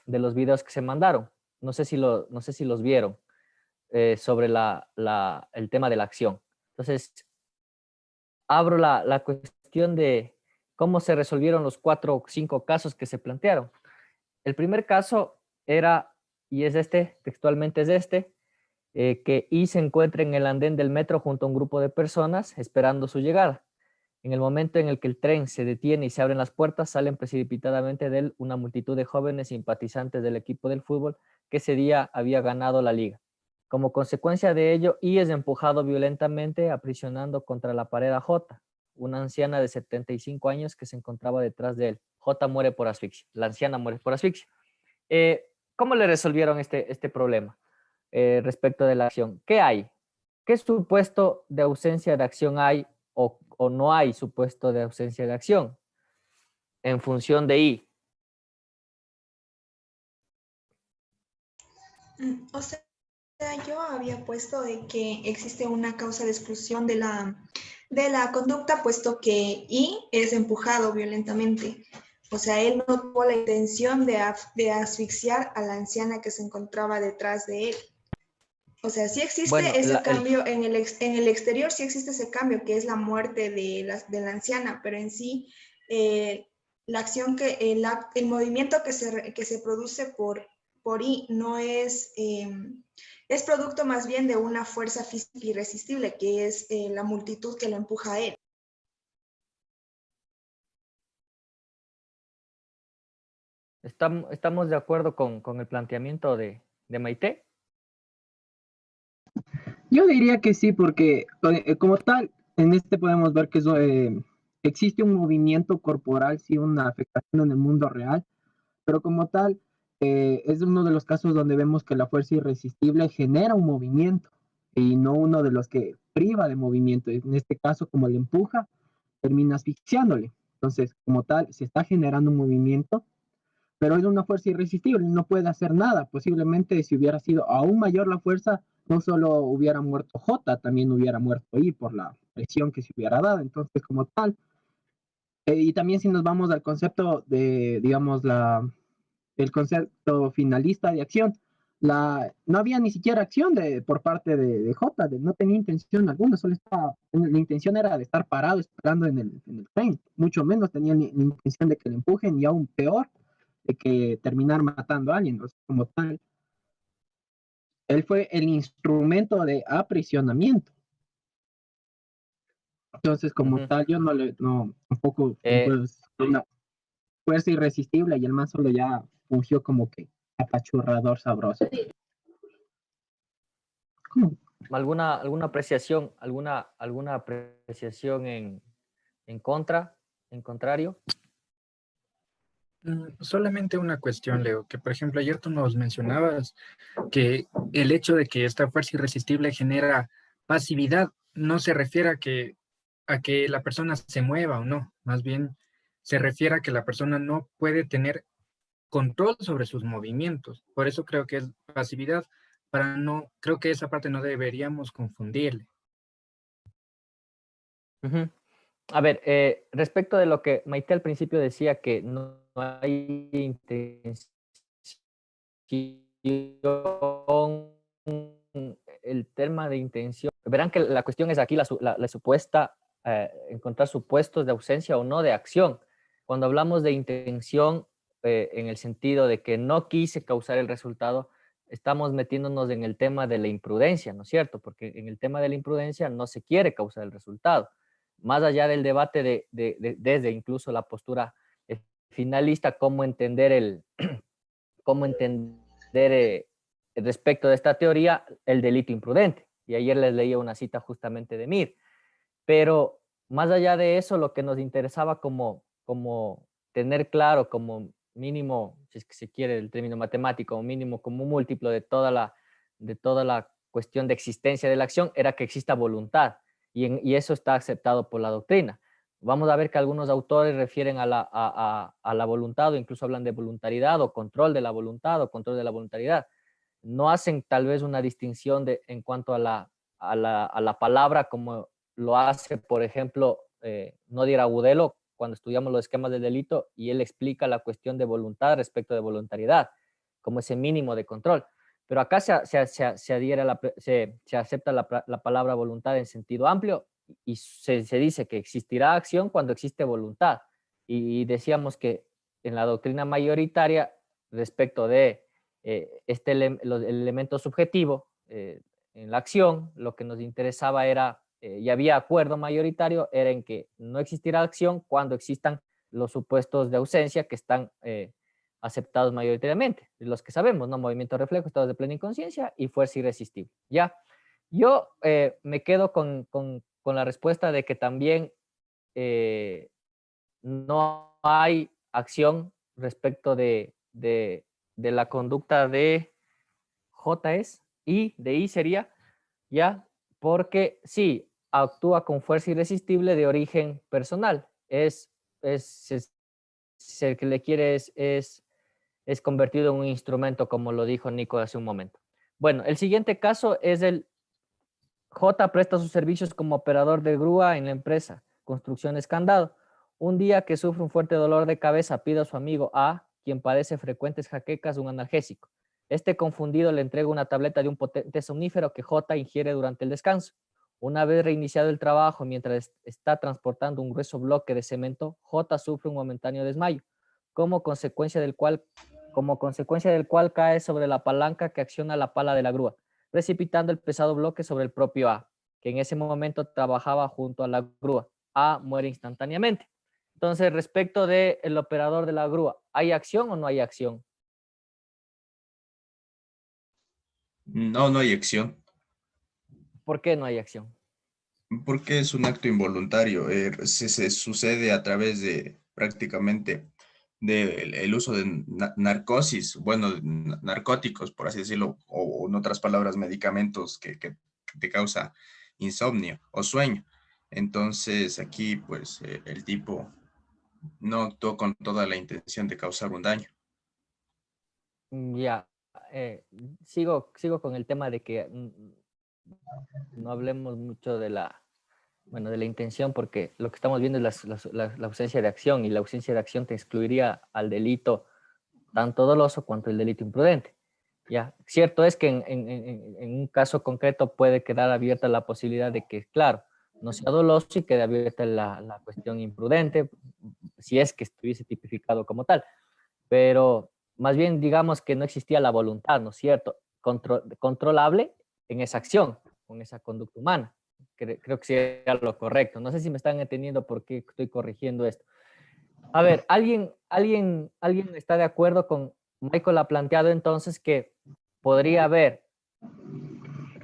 de los videos que se mandaron. No sé si los vieron sobre el tema de la acción. Entonces, abro la cuestión de cómo se resolvieron los 4 o 5 casos que se plantearon. El primer caso era, y es este, textualmente es este, que I se encuentra en el andén del metro junto a un grupo de personas esperando su llegada. En el momento en el que el tren se detiene y se abren las puertas, salen precipitadamente de él una multitud de jóvenes simpatizantes del equipo del fútbol que ese día había ganado la liga. Como consecuencia de ello, I es empujado violentamente, aprisionando contra la pared a J, una anciana de 75 años que se encontraba detrás de él. J muere por asfixia. La anciana muere por asfixia. ¿Cómo le resolvieron este problema respecto de la acción? ¿Qué hay? ¿Qué supuesto de ausencia de acción hay o no hay supuesto de ausencia de acción en función de I? O sea, yo había puesto de que existe una causa de exclusión de la conducta, puesto que I es empujado violentamente. O sea, él no tuvo la intención de asfixiar a la anciana que se encontraba detrás de él. O sea, sí Bueno, existe ese cambio en el exterior, sí existe ese cambio, que es la muerte de la anciana, pero en sí, la acción el movimiento que se produce por I no es producto más bien de una fuerza física irresistible, que es la multitud que lo empuja a él. estamos de acuerdo con el planteamiento de Maite. Yo diría que sí, porque como tal, en este podemos ver que existe un movimiento corporal, sí, una afectación en el mundo real, pero como tal, es uno de los casos donde vemos que la fuerza irresistible genera un movimiento y no uno de los que priva de movimiento. En este caso, como le empuja, termina asfixiándole. Entonces, como tal, se está generando un movimiento, pero es una fuerza irresistible, no puede hacer nada. Posiblemente si hubiera sido aún mayor la fuerza, no solo hubiera muerto J, también hubiera muerto I por la presión que se hubiera dado. Entonces, como tal, y también si nos vamos al concepto de, digamos, el concepto finalista de acción, no había ni siquiera acción por parte de J, no tenía intención alguna, solo estaba, la intención era de estar parado esperando en el tren, mucho menos tenía ni intención de que le empujen y aún peor de que terminar matando a alguien, o sea, como tal. Él fue el instrumento de aprisionamiento. Entonces, como Ujú. tal, yo tampoco pues, una fuerza irresistible y el man solo ya fungió como que apachurrador sabroso. ¿Cómo? ¿Alguna apreciación, alguna apreciación en contra, en contrario? Solamente una cuestión, Leo, que por ejemplo ayer tú nos mencionabas que el hecho de que esta fuerza irresistible genera pasividad no se refiere a que la persona se mueva o no, más bien se refiere a que la persona no puede tener control sobre sus movimientos. Por eso creo que es pasividad, creo que esa parte no deberíamos confundirle. Ujú. A ver, respecto de lo que Maite al principio decía, que no hay intención, el tema de intención, verán que la cuestión es aquí la supuesta, encontrar supuestos de ausencia o no de acción. Cuando hablamos de intención, en el sentido de que no quise causar el resultado, estamos metiéndonos en el tema de la imprudencia, ¿no es cierto? Porque en el tema de la imprudencia no se quiere causar el resultado. Más allá del debate desde incluso la postura finalista, cómo entender respecto de esta teoría el delito imprudente. Y ayer les leía una cita justamente de Mir. Pero más allá de eso, lo que nos interesaba como tener claro, como mínimo, si es que se quiere el término matemático, o mínimo como un múltiplo de toda la cuestión de existencia de la acción, era que exista voluntad. Y eso está aceptado por la doctrina. Vamos a ver que algunos autores refieren a la voluntad o incluso hablan de voluntariedad o control de la voluntad o control de la voluntariedad. No hacen tal vez una distinción en cuanto a la palabra como lo hace, por ejemplo, Nodir Agudelo cuando estudiamos los esquemas del delito y él explica la cuestión de voluntad respecto de voluntariedad. como ese mínimo de control. Pero acá se acepta la palabra voluntad en sentido amplio y se dice que existirá acción cuando existe voluntad. Y decíamos que en la doctrina mayoritaria, respecto de el elemento subjetivo, en la acción, lo que nos interesaba era, y había acuerdo mayoritario, era en que no existirá acción cuando existan los supuestos de ausencia que están aceptados mayoritariamente, los que sabemos, ¿no? Movimiento reflejo, estados de plena inconsciencia y fuerza irresistible, ¿ya? Yo me quedo con la respuesta de que también no hay acción respecto de la conducta de J y de I sería, ¿ya? Porque sí, actúa con fuerza irresistible de origen personal. Es el que le quiere es convertido en un instrumento, como lo dijo Nico hace un momento. Bueno, el siguiente caso es el J presta sus servicios como operador de grúa en la empresa Construcciones Candado. Un día que sufre un fuerte dolor de cabeza, pide a su amigo A, quien padece frecuentes jaquecas, un analgésico. Este confundido le entrega una tableta de un potente somnífero que J ingiere durante el descanso. Una vez reiniciado el trabajo, mientras está transportando un grueso bloque de cemento, J sufre un momentáneo desmayo, como consecuencia del cual cae sobre la palanca que acciona la pala de la grúa, precipitando el pesado bloque sobre el propio A, que en ese momento trabajaba junto a la grúa. A muere instantáneamente. Entonces, respecto del operador de la grúa, ¿hay acción o no hay acción? No, no hay acción. ¿Por qué no hay acción? Porque es un acto involuntario. Se sucede a través de prácticamente del uso de narcosis, bueno, narcóticos, por así decirlo, o en otras palabras, medicamentos que te causa insomnio o sueño. Entonces aquí, pues, el tipo no actuó con toda la intención de causar un daño. Ya, sigo con el tema de que no hablemos mucho de la intención, porque lo que estamos viendo es la ausencia de acción, y la ausencia de acción te excluiría al delito tanto doloso cuanto el delito imprudente. Ya, cierto es que en un caso concreto puede quedar abierta la posibilidad de que, claro, no sea doloso y quede abierta la cuestión imprudente, si es que estuviese tipificado como tal. Pero más bien digamos que no existía la voluntad, ¿no es cierto? Controlable en esa acción, con esa conducta humana. Creo que sería lo correcto. No sé si me están entendiendo por qué estoy corrigiendo esto. A ver, ¿alguien está de acuerdo con Michael? Ha planteado entonces que podría haber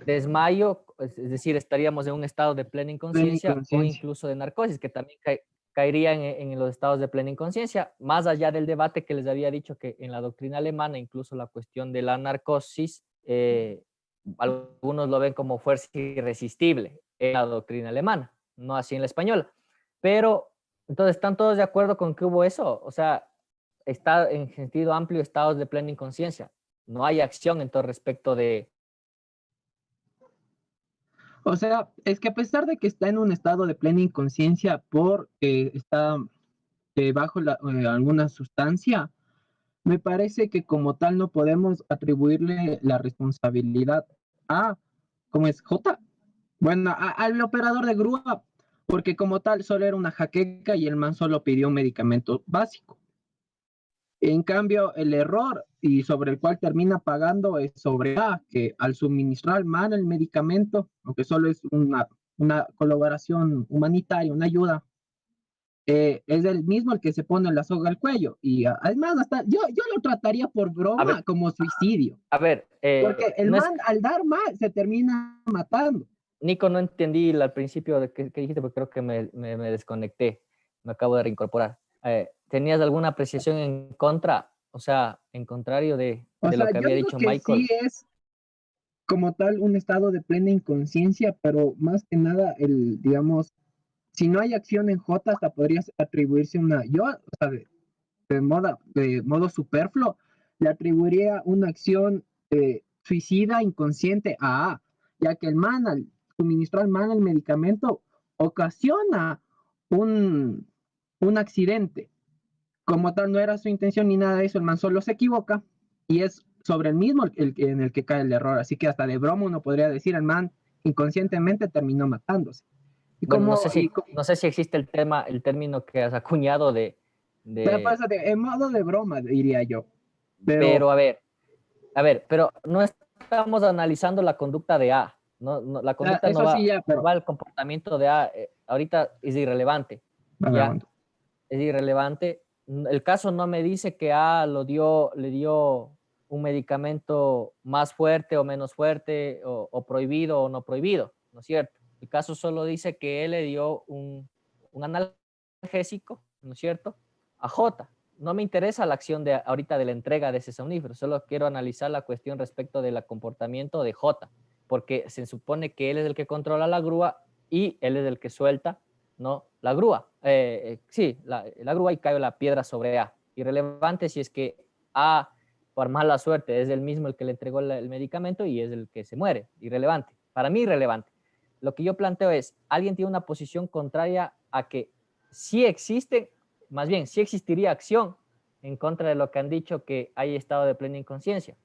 desmayo, es decir, estaríamos en un estado de plena inconsciencia o incluso de narcosis, que también caería en los estados de plena inconsciencia, más allá del debate que les había dicho que en la doctrina alemana, incluso la cuestión de la narcosis, algunos lo ven como fuerza irresistible en la doctrina alemana, no así en la española. Pero, entonces, ¿están todos de acuerdo con que hubo eso? O sea, está en sentido amplio estados de plena inconsciencia. No hay acción en todo respecto de... O sea, es que a pesar de que está en un estado de plena inconsciencia porque está bajo alguna sustancia, me parece que como tal no podemos atribuirle la responsabilidad a, ¿cómo es? J. Bueno, al operador de grúa, porque como tal solo era una jaqueca y el man solo pidió un medicamento básico. En cambio, el error y sobre el cual termina pagando es sobre A, que al suministrar mal el medicamento, aunque solo es una colaboración humanitaria, una ayuda, es el mismo el que se pone la soga al cuello. Y además, hasta yo lo trataría por broma como suicidio. A ver, porque el man al dar mal se termina matando. Nico, no entendí al principio de qué dijiste, porque creo que me desconecté. Me acabo de reincorporar. ¿Tenías alguna apreciación en contra? O sea, en contrario de lo que había dicho Michael. Sí es como tal un estado de plena inconsciencia, pero más que nada, digamos, si no hay acción en J, hasta podrías atribuirse de modo superfluo, le atribuiría una acción suicida inconsciente a A, ya que el man al suministrar mal el medicamento ocasiona un accidente. Como tal, no era su intención ni nada de eso, el man solo se equivoca y es sobre el mismo en el que cae el error, así que hasta de broma uno podría decir, el man inconscientemente terminó matándose. Y Bueno, como, no sé si existe el término que has acuñado en modo de broma, diría yo, pero a ver, pero no estamos analizando la conducta de A. La conducta eso sí ya, no pero va al comportamiento de A. Ahorita es irrelevante. Ya, es irrelevante. El caso no me dice que A le dio un medicamento más fuerte o menos fuerte, o prohibido o no prohibido, ¿no es cierto? El caso solo dice que él le dio un analgésico, ¿no es cierto?, a J. No me interesa la acción de ahorita de la entrega de ese somnífero, solo quiero analizar la cuestión respecto del comportamiento de J, porque se supone que él es el que controla la grúa y él es el que suelta, ¿no?, la grúa. Sí, la grúa, y cae la piedra sobre A. Irrelevante si es que A, por mala suerte, es el mismo el que le entregó el medicamento y es el que se muere. Irrelevante. Para mí, irrelevante. Lo que yo planteo es, alguien tiene una posición contraria a que sí existe, más bien, sí existiría acción en contra de lo que han dicho, que hay estado de plena inconsciencia.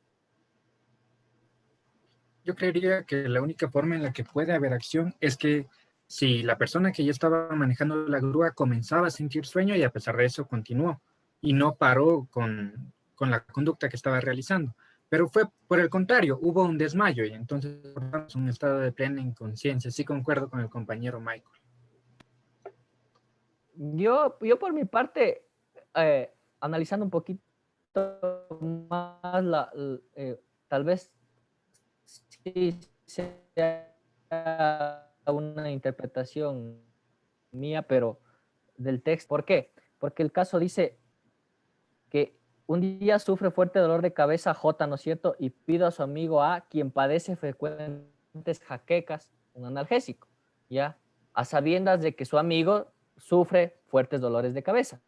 Yo creería que la única forma en la que puede haber acción es que si la persona que ya estaba manejando la grúa comenzaba a sentir sueño y a pesar de eso continuó y no paró con la conducta que estaba realizando. Pero fue por el contrario, hubo un desmayo y entonces un estado de plena inconsciencia. Sí concuerdo con el compañero Michael. Yo por mi parte, analizando un poquito más, tal vez sí sea una interpretación mía, pero del texto. ¿Por qué? Porque el caso dice que un día sufre fuerte dolor de cabeza J, ¿no es cierto?, y pide a su amigo A, quien padece frecuentes jaquecas, un analgésico, ¿ya? A sabiendas de que su amigo sufre fuertes dolores de cabeza,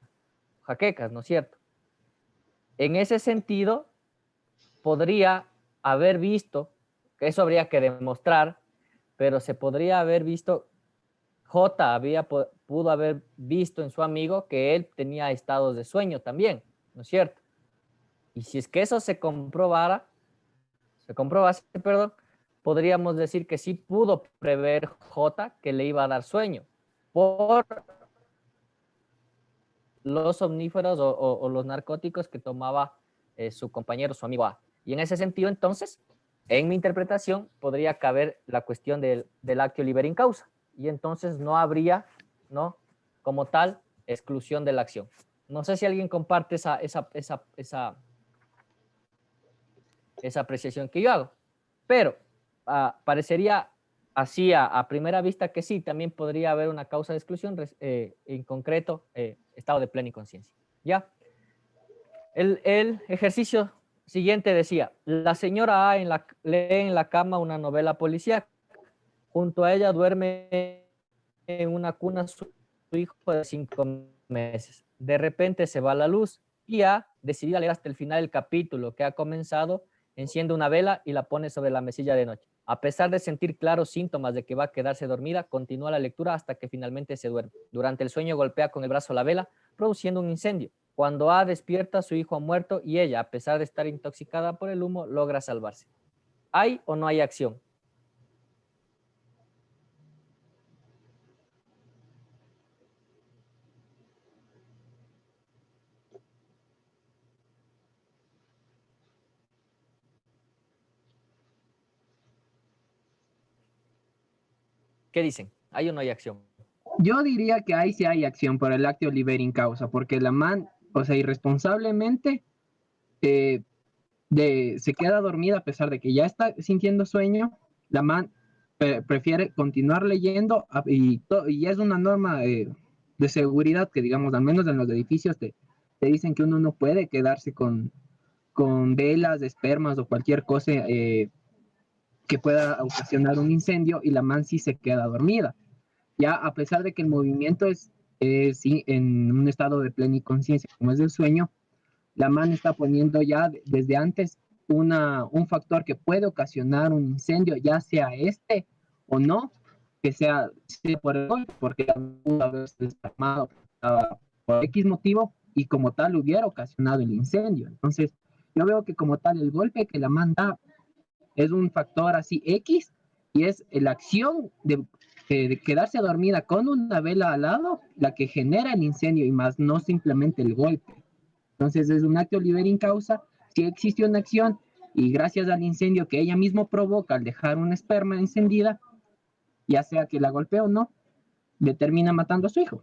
jaquecas, ¿no es cierto? En ese sentido, podría haber visto, que eso habría que demostrar, pero se podría haber visto, J pudo haber visto en su amigo que él tenía estados de sueño también, ¿no es cierto? Y si es que eso se comprobase, perdón, podríamos decir que sí pudo prever J que le iba a dar sueño por los somníferos o los narcóticos que tomaba su compañero, su amigo A. Y en ese sentido, entonces, en mi interpretación, podría caber la cuestión del actio liberi in causa. Y entonces no habría, ¿no?, como tal, exclusión de la acción. No sé si alguien comparte esa apreciación que yo hago, pero parecería así a primera vista que sí, también podría haber una causa de exclusión, en concreto, estado de plena inconsciencia. ¿Ya? El ejercicio siguiente decía, la señora A lee en la cama una novela policíaca. Junto a ella duerme en una cuna su hijo de 5 meses. De repente se va la luz y A, decidida a leer hasta el final del capítulo que ha comenzado, enciende una vela y la pone sobre la mesilla de noche. A pesar de sentir claros síntomas de que va a quedarse dormida, continúa la lectura hasta que finalmente se duerme. Durante el sueño golpea con el brazo la vela, produciendo un incendio. Cuando A despierta, su hijo ha muerto y ella, a pesar de estar intoxicada por el humo, logra salvarse. ¿Hay o no hay acción? ¿Qué dicen? ¿Hay o no hay acción? Yo diría que ahí sí hay acción por el actio liberi in causa, porque la man, o sea, irresponsablemente se queda dormida a pesar de que ya está sintiendo sueño. La man prefiere continuar leyendo y es una norma de seguridad que, digamos, al menos en los edificios te dicen que uno no puede quedarse con velas, espermas o cualquier cosa que pueda ocasionar un incendio, y la man sí se queda dormida. Ya a pesar de que el movimiento es en un estado de plena inconsciencia, como es el sueño, la man está poniendo ya desde antes un factor que puede ocasionar un incendio, ya sea este o no, que sea por el golpe, porque pudo haberse desarmado por X motivo y como tal hubiera ocasionado el incendio. Entonces, Yo veo que como tal el golpe que la manda es un factor así X y es la acción de quedarse dormida con una vela al lado la que genera el incendio y más no simplemente el golpe. Entonces es un acto libera causa, si existe una acción y gracias al incendio que ella misma provoca al dejar una esperma encendida, ya sea que la golpee o no, le termina matando a su hijo.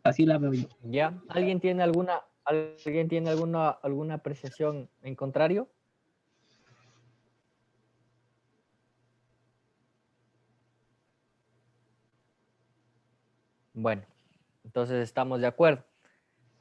Así la veo yo. ¿Ya? ¿Alguien tiene alguna apreciación en contrario? Bueno, entonces estamos de acuerdo.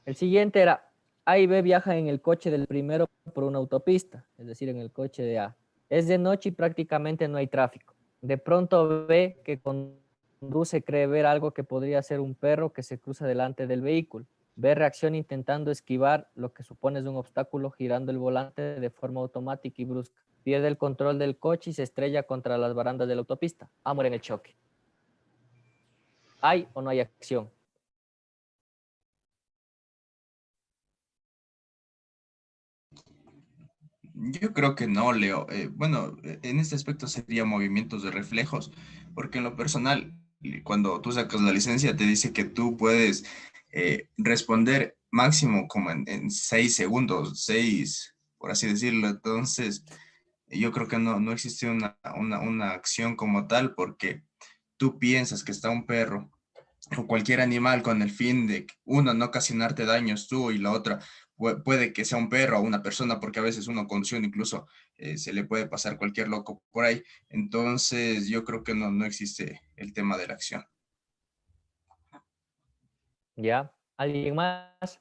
El siguiente era, A y B viajan en el coche del primero por una autopista, es decir, en el coche de A. Es de noche y prácticamente no hay tráfico. De pronto B, que conduce, cree ver algo que podría ser un perro que se cruza delante del vehículo. B reacciona intentando esquivar lo que supone es un obstáculo, girando el volante de forma automática y brusca. Pierde el control del coche y se estrella contra las barandas de la autopista. A muere en el choque. ¿Hay o no hay acción? Yo creo que no, Leo. Bueno, en este aspecto sería movimientos de reflejos, porque en lo personal, cuando tú sacas la licencia, te dice que tú puedes responder máximo como en 6 segundos, seis, por así decirlo. Entonces, yo creo que no existe una acción como tal, porque tú piensas que está un perro o cualquier animal con el fin de, uno, no ocasionarte daños tú y la otra, puede que sea un perro o una persona, porque a veces uno conduciendo incluso se le puede pasar cualquier loco por ahí. Entonces, yo creo que no existe el tema de la acción. ¿Ya? ¿Alguien más?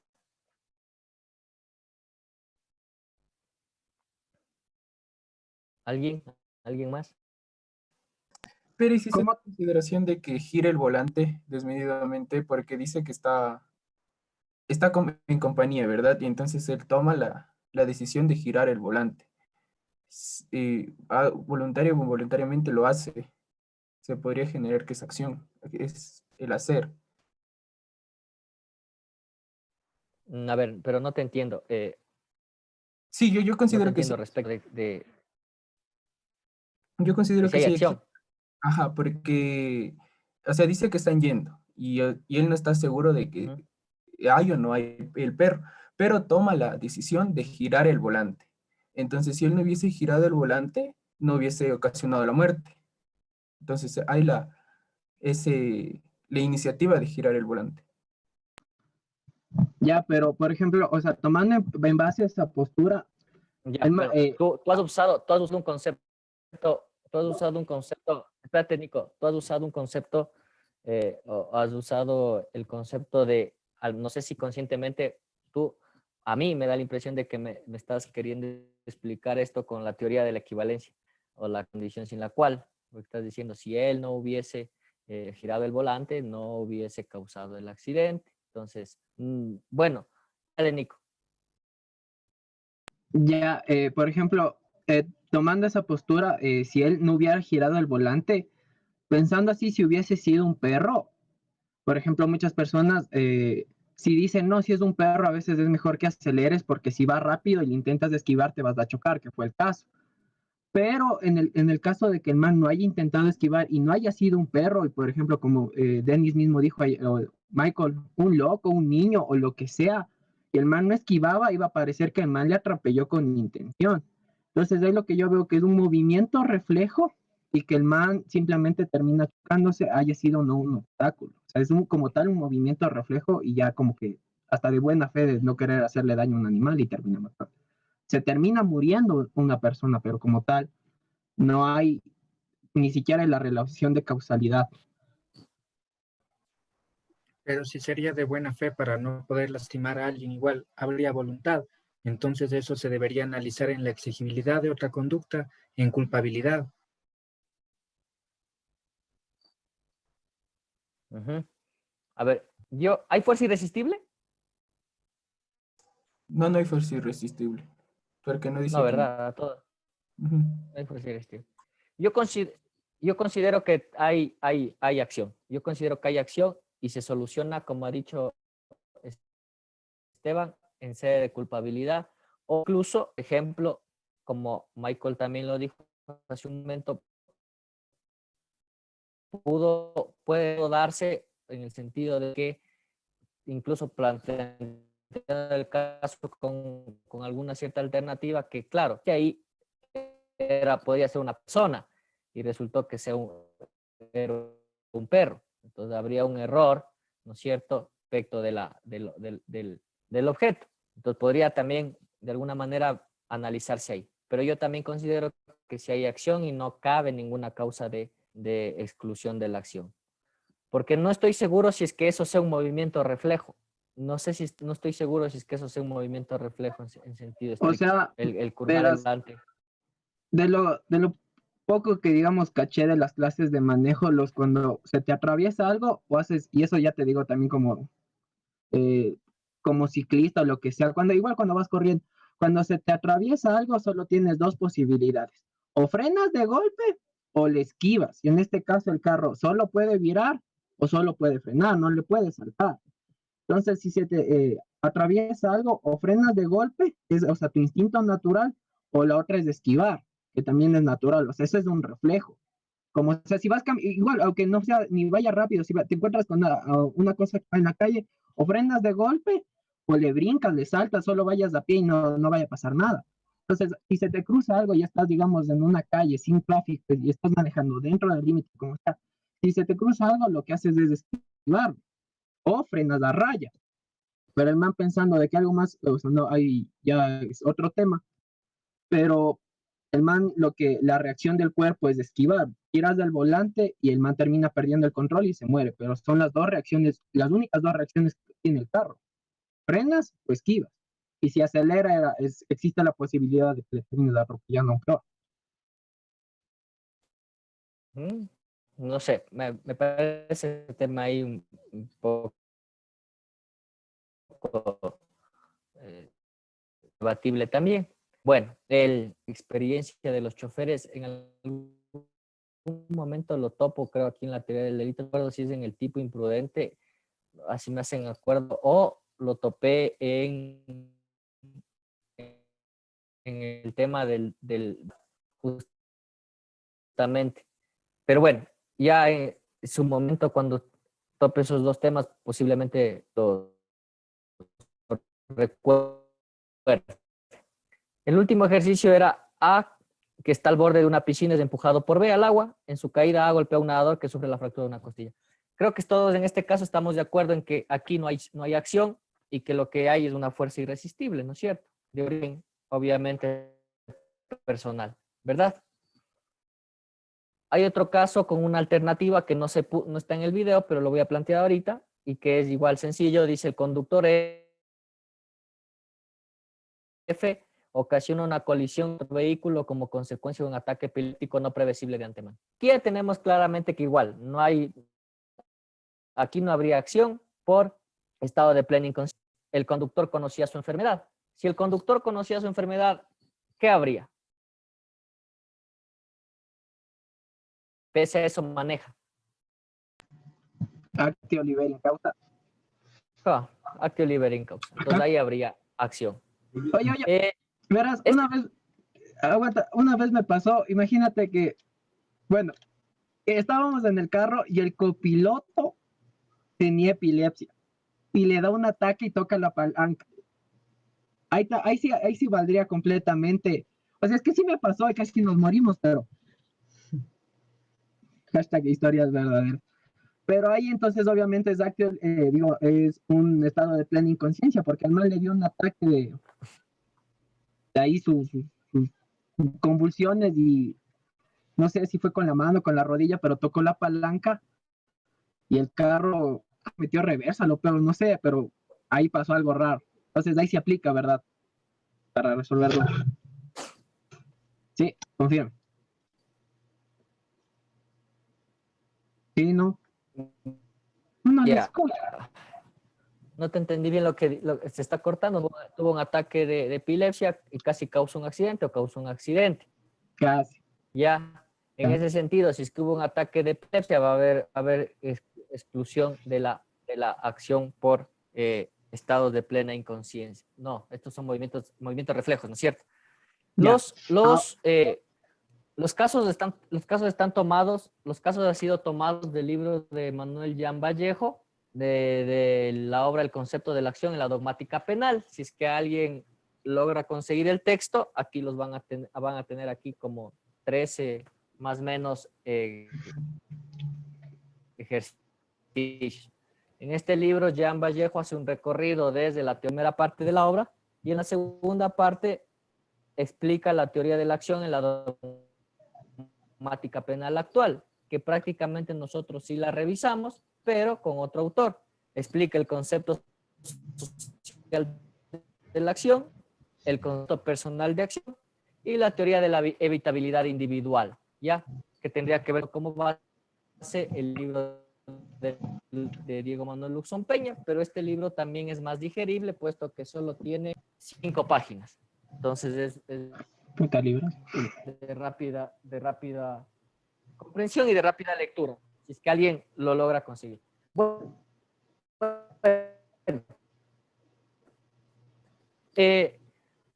¿Alguien? ¿Alguien más? Pero hiciste la ¿Cómo? consideración de que gire el volante desmedidamente porque dice que en compañía, ¿verdad? Y entonces él toma la decisión de girar el volante. Voluntario o involuntariamente lo hace. Se podría generar que esa acción es el hacer. A ver, pero no te entiendo. Sí, yo No te considero que sí. entiendo respecto Yo de considero si que hay sí. acción. Ajá, porque, o sea, dice que están yendo y él no está seguro de que Ujú. hay o no hay el perro, pero toma la decisión de girar el volante. Entonces, si él no hubiese girado el volante, no hubiese ocasionado la muerte. Entonces, hay la iniciativa de girar el volante. Ya, pero por ejemplo, o sea, tomando en base a esa postura, Ya, pero tú has usado un concepto, tú has usado un concepto, espérate, Nico, tú has usado un concepto, o has usado el concepto de, no sé si conscientemente, tú, a mí me da la impresión de que me estás queriendo explicar esto con la teoría de la equivalencia o la condición sin la cual, porque estás diciendo, si él no hubiese girado el volante, no hubiese causado el accidente. Entonces, bueno, dale, Nico. ya, por ejemplo, tomando esa postura, si él no hubiera girado el volante, pensando así, si hubiese sido un perro, por ejemplo, muchas personas, si dicen, no, si es un perro, a veces es mejor que aceleres porque si va rápido y intentas esquivar, te vas a chocar, que fue el caso. Pero en el caso de que el man no haya intentado esquivar y no haya sido un perro, y por ejemplo, como Dennis mismo dijo, o Michael, un loco, un niño o lo que sea, y el man no esquivaba, iba a parecer que el man le atropelló con intención. Entonces, es lo que yo veo que es un movimiento reflejo y que el man simplemente termina chocándose, haya sido no un obstáculo. O sea, es como tal un movimiento reflejo y ya como que hasta de buena fe de no querer hacerle daño a un animal y termina matando. Se termina muriendo una persona, pero como tal, no hay ni siquiera la relación de causalidad. Pero si sería de buena fe para no poder lastimar a alguien, igual habría voluntad. Entonces eso se debería analizar en la exigibilidad de otra conducta, en culpabilidad. Ujú. A ver, ¿hay fuerza irresistible? No, no hay fuerza irresistible, porque no No, dice que no. ¿verdad? Todo, Ujú. no hay fuerza irresistible. Yo considero, yo considero que hay acción. Yo considero que hay acción y se soluciona, como ha dicho Esteban, en sede de culpabilidad, O incluso, ejemplo, como Michael también lo dijo hace un momento, puede darse en el sentido de que incluso plantean el caso con alguna cierta alternativa que, claro, que ahí podía ser una persona y resultó que sea era un perro. Entonces habría un error, ¿no es cierto?, respecto del objeto. Entonces podría también, de alguna manera, analizarse ahí. Pero yo también considero que si hay acción y no cabe ninguna causa de exclusión de la acción. Porque no estoy seguro si es que eso sea un movimiento reflejo. No estoy seguro si es que eso sea un movimiento reflejo en sentido O estricto. sea, El curvar verás, delante. de lo poco que, digamos, caché de las clases de manejo, cuando se te atraviesa algo o haces, y eso ya te digo también eh, como ciclista o lo que sea, igual cuando vas corriendo, cuando se te atraviesa algo, solo tienes dos posibilidades: o frenas de golpe o le esquivas. Y en este caso el carro solo puede virar o solo puede frenar, no le puede saltar. Entonces, si se te atraviesa algo, o frenas de golpe, o sea, tu instinto natural, o la otra es de esquivar, que también es natural. O sea, eso es un reflejo. Como, o sea, si vas, igual, aunque no sea ni vaya rápido, si te encuentras con una cosa en la calle, o frenas de golpe, o le brincas, le saltas, solo vayas a pie y no vaya a pasar nada. Entonces, si se te cruza algo y estás, digamos, en una calle sin tráfico y estás manejando dentro del límite, como está, si se te cruza algo, lo que haces es esquivar o frenas a raya. Pero el man, pensando de que algo más, o sea, no, hay ya es otro tema, pero el man, la reacción del cuerpo es de esquivar, tiras del volante y el man termina perdiendo el control y se muere. Pero son las dos reacciones, las únicas dos reacciones que tiene el carro: frenas o esquivas. Y si acelera, existe la posibilidad de que le termine atropellando a un carro. No sé, me parece el tema ahí un poco debatible también. Bueno, la experiencia de los choferes en algún momento lo topo, creo, aquí en la teoría del delito. No recuerdo si es en el tipo imprudente, así me hacen acuerdo, o lo topé en el tema del justamente. Pero bueno, ya en su momento, cuando tope esos dos temas, posiblemente lo recuerdo. El último ejercicio era A, que está al borde de una piscina, es empujado por B al agua. En su caída A golpea a un nadador que sufre la fractura de una costilla. Creo que todos en este caso estamos de acuerdo en que aquí no hay acción y que lo que hay es una fuerza irresistible, ¿no es cierto? De origen, obviamente, personal, ¿verdad? Hay otro caso con una alternativa que no está en el video, pero lo voy a plantear ahorita y que es igual sencillo. Dice: el conductor F ocasiona una colisión con el vehículo como consecuencia de un ataque epiléptico no previsible de antemano. Aquí ya tenemos claramente que igual aquí no habría acción por estado de plena inconsciencia. El conductor conocía su enfermedad. Si el conductor conocía su enfermedad, ¿qué habría? Pese a eso maneja. Actio liberi in causa. Actio liberi in causa. Entonces ahí habría acción. Oye, verás, una vez me pasó, imagínate que, bueno, estábamos en el carro y el copiloto tenía epilepsia y le da un ataque y toca la palanca. Ahí sí valdría completamente. O sea, es que sí me pasó y casi nos morimos, pero hashtag historias verdaderas. Pero ahí entonces obviamente es es un estado de plena inconsciencia, porque al mal le dio un ataque de ahí sus convulsiones, y no sé si fue con la mano, con la rodilla, pero tocó la palanca y el carro metió reversa, pero no sé, pero ahí pasó algo raro. Entonces ahí se aplica, ¿verdad? Para resolverlo. Sí, confirmo. Sí, no. No le escucha. No te entendí bien lo que se está cortando. Tuvo un ataque de epilepsia y casi causó un accidente o causó un accidente. Casi. Ya, en ese sentido, si es que hubo un ataque de epilepsia, va a haber exclusión de la acción por estados de plena inconsciencia. No, estos son movimientos reflejos, ¿no es cierto? Ya. Los casos están tomados, los casos han sido tomados del libro de Manuel Jan Vallejo, de la obra El concepto de la acción en la dogmática penal. Si es que alguien logra conseguir el texto, aquí los van a tener aquí como 13 más o menos ejercicios. En este libro, Jan Vallejo hace un recorrido desde la primera parte de la obra y en la segunda parte explica la teoría de la acción en la dogmática penal actual, que prácticamente nosotros sí la revisamos, pero con otro autor. Explica el concepto social de la acción, el concepto personal de acción y la teoría de la evitabilidad individual, ¿ya? Que tendría que ver cómo base el libro de Diego Manuel Luxón Peña, pero este libro también es más digerible, puesto que solo tiene 5 páginas. Entonces es Puta libro. de rápida comprensión y de rápida lectura, si es que alguien lo logra conseguir. Bueno,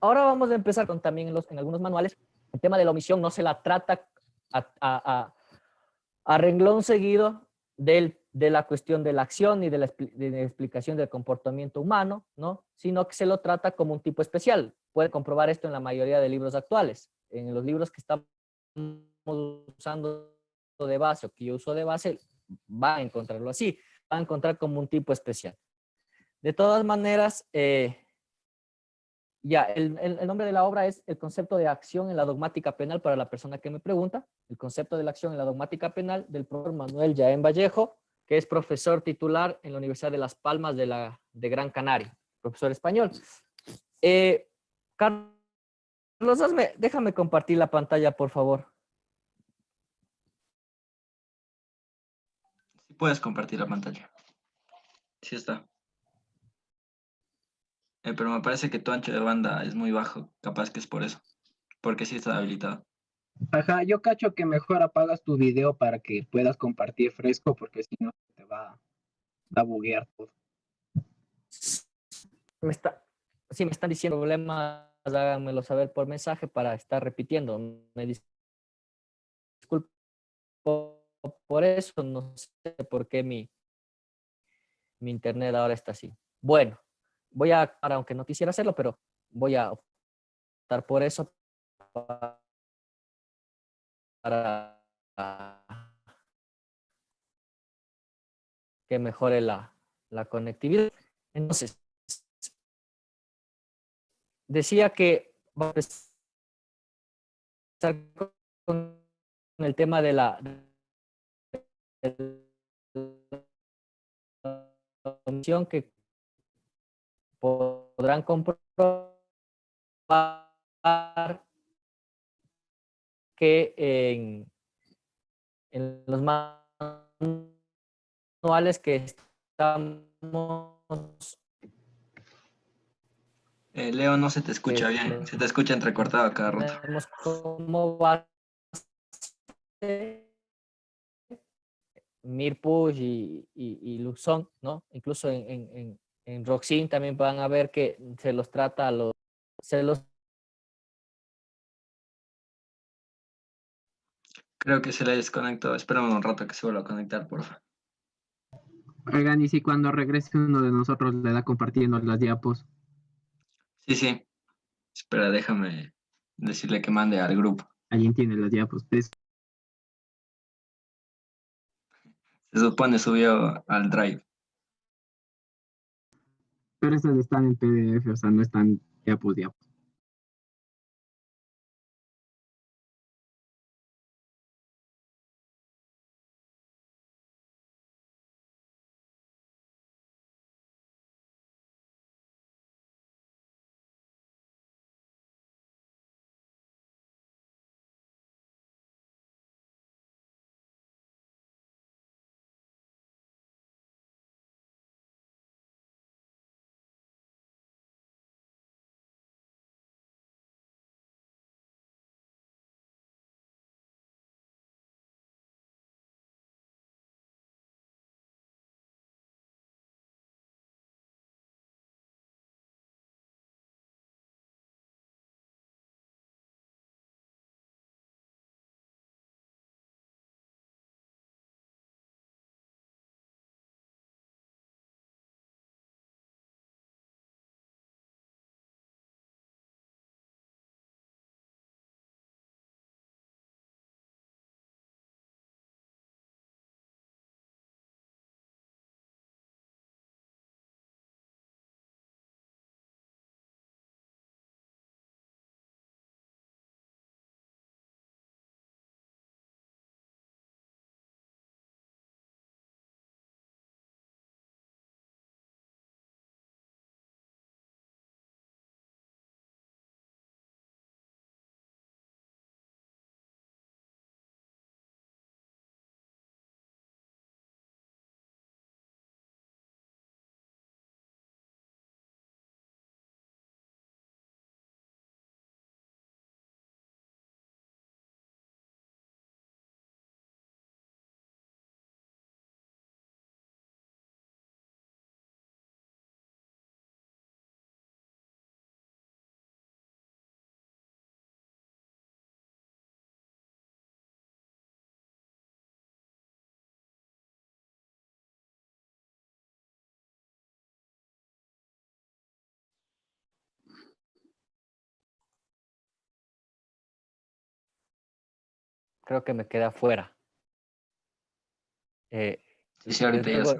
ahora vamos a empezar con también en algunos manuales. El tema de la omisión no se la trata a renglón seguido de la cuestión de la acción y de la explicación del comportamiento humano, ¿no? Sino que se lo trata como un tipo especial. Puede comprobar esto en la mayoría de libros actuales. En los libros que estamos usando de base o que yo uso de base, va a encontrarlo así, va a encontrar como un tipo especial. De todas maneras, ya, el nombre de la obra es El concepto de acción en la dogmática penal para la persona que me pregunta. El concepto de la acción en la dogmática penal del profesor Manuel Jaén Vallejo, que es profesor titular en la Universidad de Las Palmas de Gran Canaria, profesor español. Carlos, déjame compartir la pantalla, por favor. Sí puedes compartir la pantalla. Sí está. Pero me parece que tu ancho de banda es muy bajo. Capaz que es por eso. Porque sí está habilitado. Ajá, yo cacho que mejor apagas tu video para que puedas compartir fresco, porque si no te va a buguear todo. Si me están diciendo problemas, háganmelo saber por mensaje para estar repitiendo. Me disculpo por eso, no sé por qué mi internet ahora está así. Bueno, aunque no quisiera hacerlo, pero voy a optar por eso para que mejore la conectividad. Entonces, decía que va a empezar con el tema de la omisión, que podrán comprobar que en los manuales que estamos Leo, no se te escucha bien. Se te escucha entrecortado a cada rato. tenemos como base Mirpuch y Luxón, ¿no? Incluso en Roxin también van a ver que se los trata se los Creo que se le desconectó. Espérame un rato que se vuelva a conectar, por favor. Oigan, y si cuando regrese uno de nosotros le da compartiendo las diapos, Sí, sí. Espera, déjame decirle que mande al grupo. alguien tiene las diapos. Se supone subió al Drive. Pero estas están en PDF, o sea, no están diapos. creo que me quedé afuera. Sí, sí, ahorita ya sé.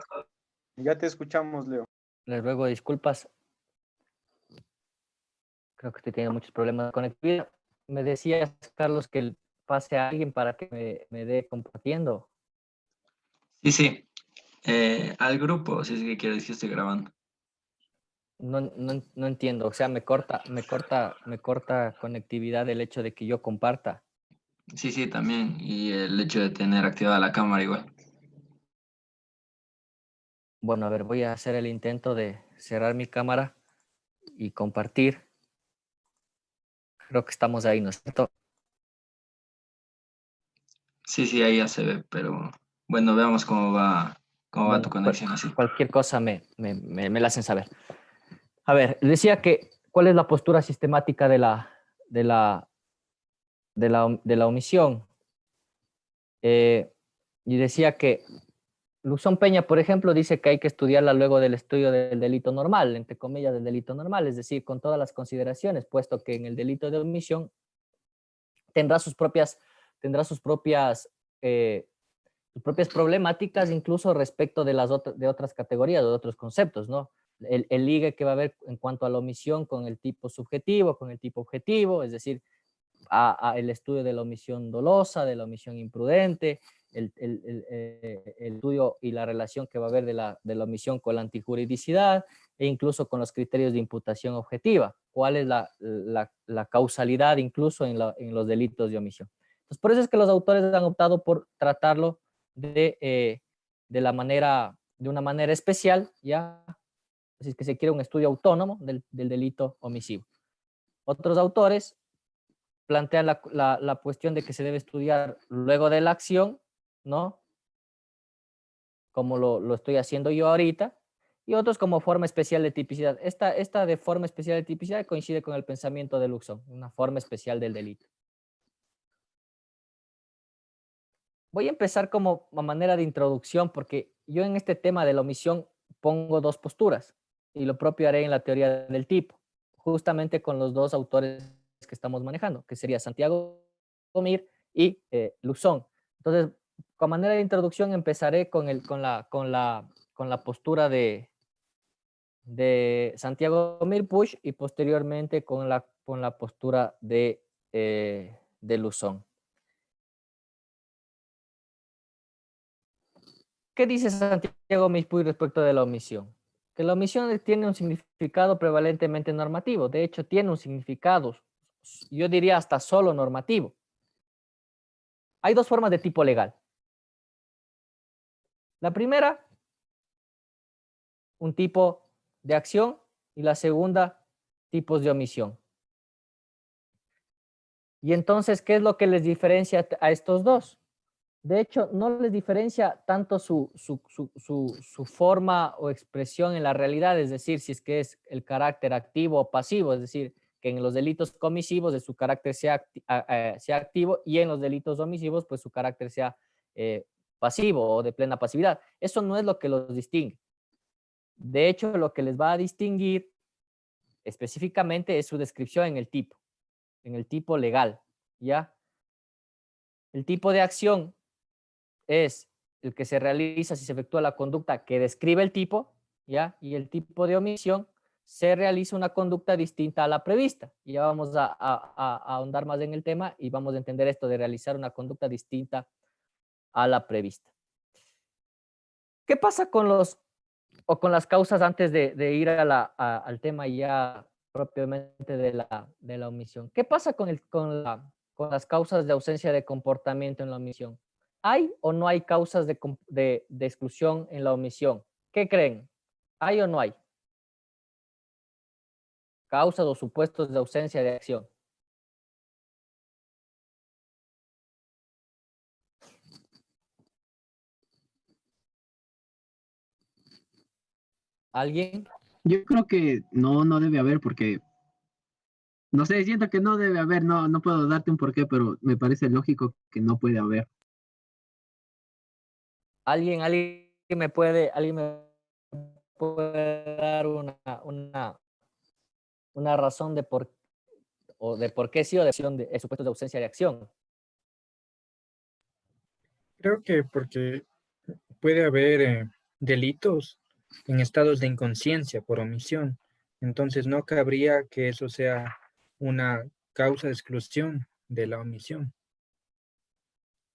Ya te escuchamos, Leo. Les ruego disculpas. Creo que estoy teniendo muchos problemas de conectividad. Me decías, Carlos, que pase a alguien para que me dé compartiendo. Sí, sí. Al grupo, si es que quieres que esté grabando. No entiendo. O sea, me corta conectividad el hecho de que yo comparta. Sí, sí, también. Y el hecho de tener activada la cámara igual. Bueno, a ver, voy a hacer el intento de cerrar mi cámara y compartir. Creo que estamos ahí, ¿no es cierto? Sí, sí, ahí ya se ve, pero bueno, veamos cómo va tu Bueno, conexión así. cualquier cosa me la hacen saber. A ver, decía que, ¿cuál es la postura sistemática de la omisión? Y decía que Luzón Peña, por ejemplo, dice que hay que estudiarla luego del estudio del delito normal, entre comillas, del delito normal, es decir, con todas las consideraciones, puesto que en el delito de omisión tendrá sus propias eh, problemáticas, incluso respecto de de otras categorías, de otros conceptos, ¿no? El ligue que va a haber en cuanto a la omisión con el tipo subjetivo, con el tipo objetivo, es decir, el estudio de la omisión dolosa, de la omisión imprudente, el estudio y la relación que va a haber de la omisión con la antijuridicidad e incluso con los criterios de imputación objetiva. ¿Cuál es la causalidad incluso en los delitos de omisión? Entonces, por eso es que los autores han optado por tratarlo de una manera especial, ¿ya? Así es que se quiere un estudio autónomo del delito omisivo. Otros autores plantean la cuestión de que se debe estudiar luego de la acción, ¿no? Como lo estoy haciendo yo ahorita, y otros como forma especial de tipicidad. Esta de forma especial de tipicidad coincide con el pensamiento de Luxon, una forma especial del delito. Voy a empezar como a manera de introducción, porque yo en este tema de la omisión pongo dos posturas, y lo propio haré en la teoría del tipo, justamente con los dos autores que estamos manejando, que sería Santiago Mir y Luzón. Entonces, con manera de introducción empezaré con la postura de Santiago Mir Puig y posteriormente con la postura de Luzón. ¿Qué dice Santiago Mir Puig respecto de la omisión? Que la omisión tiene un significado prevalentemente normativo. De hecho, tiene un significado, yo diría hasta solo normativo. Hay dos formas de tipo legal. La primera, un tipo de acción, y la segunda, tipos de omisión. Y entonces, ¿qué es lo que les diferencia a estos dos? De hecho, no les diferencia tanto su forma o expresión en la realidad, es decir, si es que es el carácter activo o pasivo, es decir, que en los delitos comisivos de su carácter sea activo, y en los delitos omisivos pues su carácter sea pasivo o de plena pasividad. Eso no es lo que los distingue. De hecho, lo que les va a distinguir específicamente es su descripción en el tipo legal, ¿ya? El tipo de acción es el que se realiza si se efectúa la conducta que describe el tipo, ¿ya? Y el tipo de omisión se realiza una conducta distinta a la prevista. Y ya vamos a ahondar más en el tema y vamos a entender esto de realizar una conducta distinta a la prevista. ¿Qué pasa con las causas antes de ir al tema ya propiamente de la omisión? ¿Qué pasa con las causas de ausencia de comportamiento en la omisión? ¿Hay o no hay causas de exclusión en la omisión? ¿Qué creen? ¿Hay o no hay? Causas o supuestos de ausencia de acción. ¿Alguien? Yo creo que no debe haber porque, no sé, siento que no debe haber, no puedo darte un porqué, pero me parece lógico que no puede haber. ¿Alguien me puede dar una razón de por qué sí o de supuestos de ausencia de acción? Creo que porque puede haber delitos en estados de inconsciencia por omisión. Entonces no cabría que eso sea una causa de exclusión de la omisión.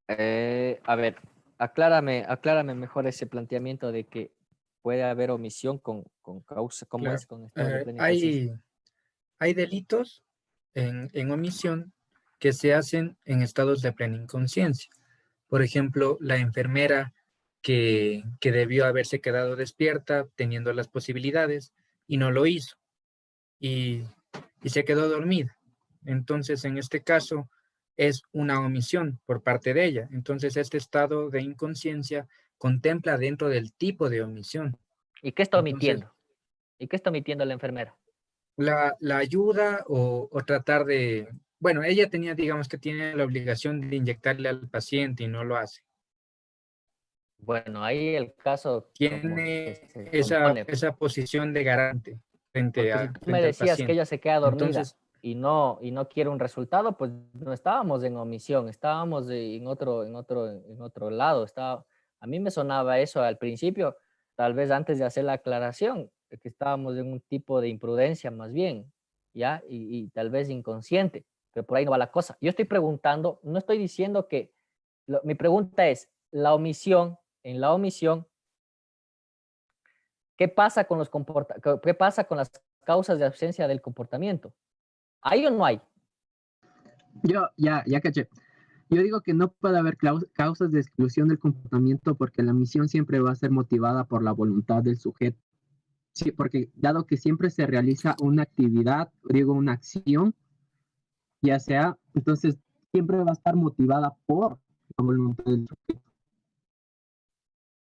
A ver, aclárame mejor ese planteamiento de que puede haber omisión con causa, ¿cómo Claro. es con estado de plena inconsciencia? Hay delitos en omisión que se hacen en estados de plena inconsciencia. Por ejemplo, la enfermera que debió haberse quedado despierta teniendo las posibilidades y no lo hizo y, y se quedó dormida. Entonces, en este caso, es una omisión por parte de ella. Entonces, este estado de inconsciencia contempla dentro del tipo de omisión. ¿Y qué está Entonces, omitiendo? ¿Y qué está omitiendo la enfermera? la ayuda o tratar de, bueno, ella tenía, digamos que tiene la obligación de inyectarle al paciente y no lo hace. Bueno, ahí el caso como que Tiene se esa, compone, esa posición de garante porque si tú me frente al decías que paciente. ella se queda dormida Entonces, y no quiere un resultado, pues no estábamos en omisión, estábamos en otro lado. A mí me sonaba eso al principio, tal vez antes de hacer la aclaración, de que estábamos en un tipo de imprudencia más bien, ¿ya? Y tal vez inconsciente, pero por ahí no va la cosa. Yo estoy preguntando, no estoy diciendo que, mi pregunta es, en la omisión, ¿qué pasa con las causas de ausencia del comportamiento? ¿Hay o no hay? Yo, ya caché. Yo digo que no puede haber causas de exclusión del comportamiento porque la misión siempre va a ser motivada por la voluntad del sujeto. Sí, porque dado que siempre se realiza una actividad, digo una acción, ya sea, entonces siempre va a estar motivada por la voluntad del sujeto.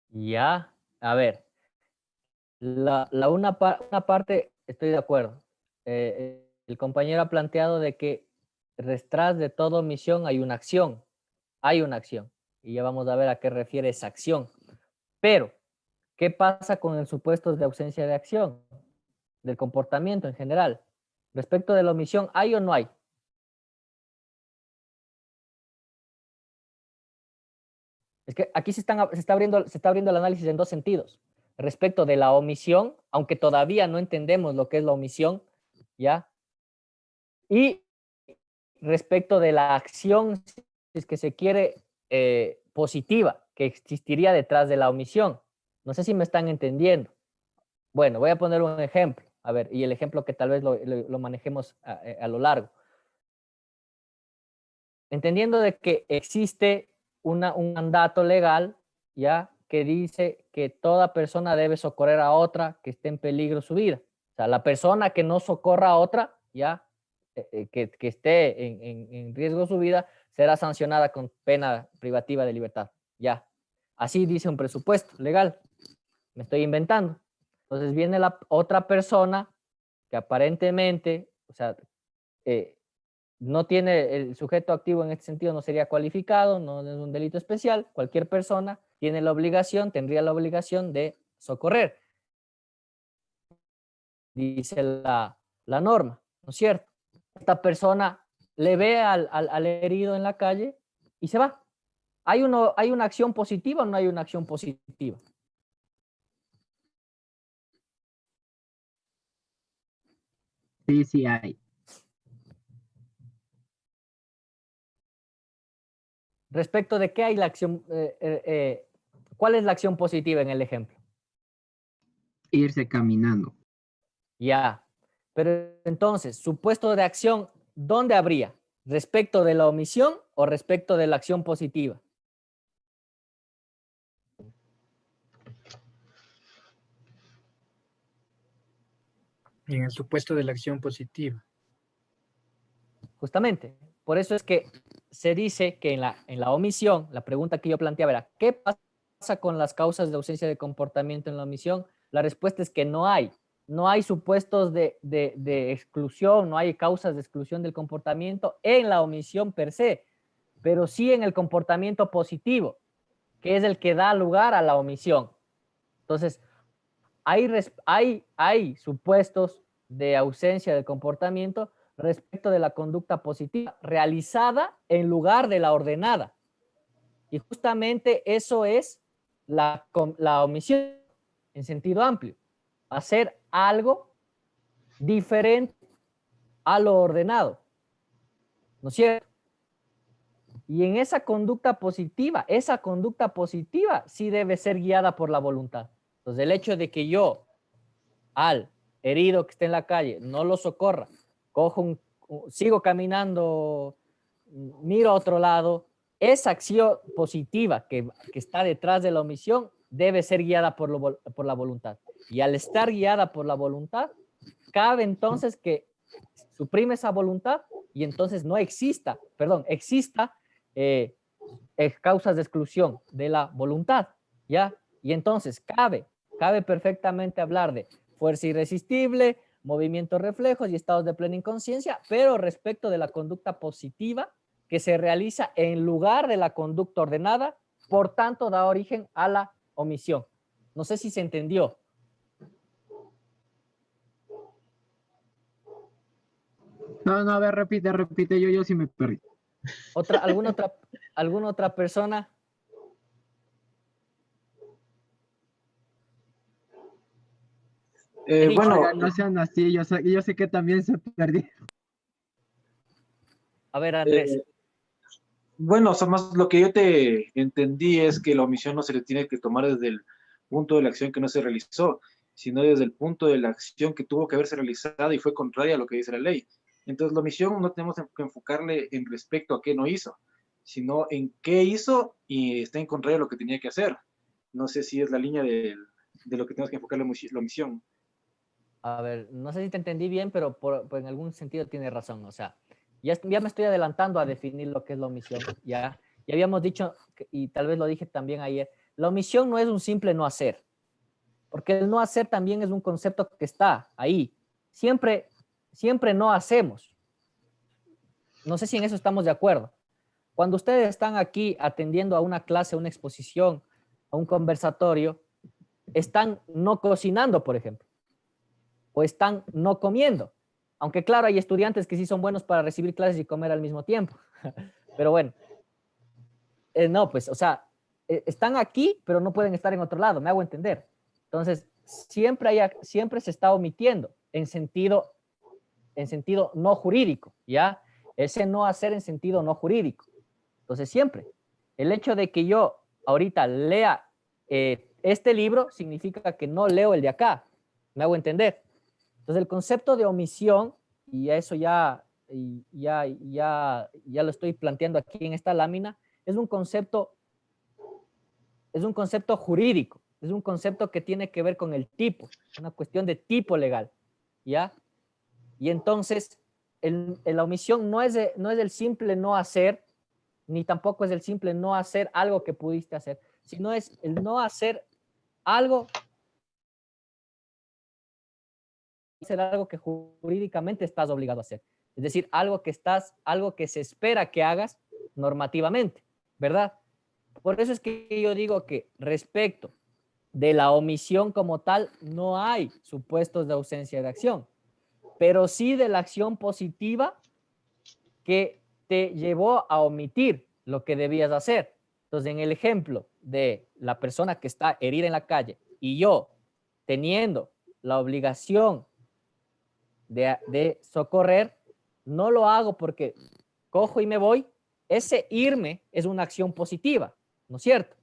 Ya, a ver, una parte estoy de acuerdo. El compañero ha planteado de que detrás de toda omisión hay una acción, y ya vamos a ver a qué refiere esa acción. Pero, ¿qué pasa con el supuesto de ausencia de acción, del comportamiento en general? Respecto de la omisión, ¿hay o no hay? Es que aquí se está abriendo el análisis en dos sentidos. Respecto de la omisión, aunque todavía no entendemos lo que es la omisión, ¿ya? Y respecto de la acción, si es que se quiere, positiva, que existiría detrás de la omisión. No sé si me están entendiendo. Bueno, voy a poner un ejemplo. A ver, y el ejemplo que tal vez lo manejemos a lo largo. Entendiendo de que existe un mandato legal, ¿ya? Que dice que toda persona debe socorrer a otra que esté en peligro su vida. O sea, la persona que no socorra a otra, ¿ya? Que esté en riesgo su vida, será sancionada con pena privativa de libertad, ¿ya? Así dice un presupuesto legal. Me estoy inventando. Entonces viene la otra persona que aparentemente, o sea, no tiene el sujeto activo en este sentido, no sería cualificado, no es un delito especial, cualquier persona tiene la obligación, tendría la obligación de socorrer, dice la norma, ¿no es cierto? Esta persona le ve al herido en la calle y se va. ¿Hay una acción positiva o no hay una acción positiva? Sí, sí hay. Respecto de qué hay la acción, ¿cuál es la acción positiva en el ejemplo? Irse caminando. Ya, pero entonces, supuesto de acción, ¿dónde habría? ¿Respecto de la omisión o respecto de la acción positiva? en el supuesto de la acción positiva. Justamente, por eso es que se dice que en la omisión, la pregunta que yo planteaba era, ¿qué pasa con las causas de ausencia de comportamiento en la omisión? La respuesta es que no hay. No hay supuestos de exclusión, no hay causas de exclusión del comportamiento en la omisión per se, pero sí en el comportamiento positivo, que es el que da lugar a la omisión. Entonces, hay supuestos de ausencia de comportamiento respecto de la conducta positiva realizada en lugar de la ordenada. Y justamente eso es la omisión en sentido amplio. Hacer algo diferente a lo ordenado, ¿no es cierto? Y en esa conducta positiva sí debe ser guiada por la voluntad. Entonces, el hecho de que yo al herido que esté en la calle no lo socorra, sigo caminando, miro a otro lado, esa acción positiva que está detrás de la omisión debe ser guiada por la voluntad. Y al estar guiada por la voluntad, cabe entonces que suprime esa voluntad y entonces no exista causas de exclusión de la voluntad, ¿ya? Y entonces cabe perfectamente hablar de fuerza irresistible, movimientos reflejos y estados de plena inconsciencia, pero respecto de la conducta positiva que se realiza en lugar de la conducta ordenada, por tanto da origen a la omisión. No sé si se entendió. No, a ver, repite, yo sí me perdí. ¿Alguna otra persona? Bueno, no sean así, yo sé que también se perdí. A ver, Andrés. Bueno, o sea, más lo que yo te entendí es que la omisión no se le tiene que tomar desde el punto de la acción que no se realizó, sino desde el punto de la acción que tuvo que haberse realizado y fue contraria a lo que dice la ley. Entonces, la omisión no tenemos que enfocarle en respecto a qué no hizo, sino en qué hizo y está en contrario a lo que tenía que hacer. No sé si es la línea de lo que tenemos que enfocar la omisión. A ver, no sé si te entendí bien, pero en algún sentido tienes razón. O sea, ya me estoy adelantando a definir lo que es la omisión. Ya habíamos dicho, y tal vez lo dije también ayer, la omisión no es un simple no hacer, porque el no hacer también es un concepto que está ahí. Siempre no hacemos. No sé si en eso estamos de acuerdo. Cuando ustedes están aquí atendiendo a una clase, a una exposición, a un conversatorio, están no cocinando, por ejemplo, o están no comiendo. Aunque claro, hay estudiantes que sí son buenos para recibir clases y comer al mismo tiempo. Pero bueno, no, pues, o sea, están aquí, pero no pueden estar en otro lado, me hago entender. Entonces, siempre se está omitiendo en sentido no jurídico, ¿ya? Ese no hacer en sentido no jurídico. Entonces, siempre, el hecho de que yo ahorita lea este libro significa que no leo el de acá, me hago entender. Entonces, el concepto de omisión, y eso ya lo estoy planteando aquí en esta lámina, es un concepto jurídico, es un concepto que tiene que ver con el tipo, una cuestión de tipo legal, ¿ya? Y entonces, la omisión no es el simple no hacer, ni tampoco es el simple no hacer algo que pudiste hacer, sino es el no hacer algo que jurídicamente estás obligado a hacer. Es decir, algo que se espera que hagas normativamente, ¿verdad? Por eso es que yo digo que respecto de la omisión como tal, no hay supuestos de ausencia de acción, pero sí de la acción positiva que te llevó a omitir lo que debías hacer. Entonces, en el ejemplo de la persona que está herida en la calle y yo teniendo la obligación de socorrer, no lo hago porque cojo y me voy. Ese irme es una acción positiva, ¿no es cierto?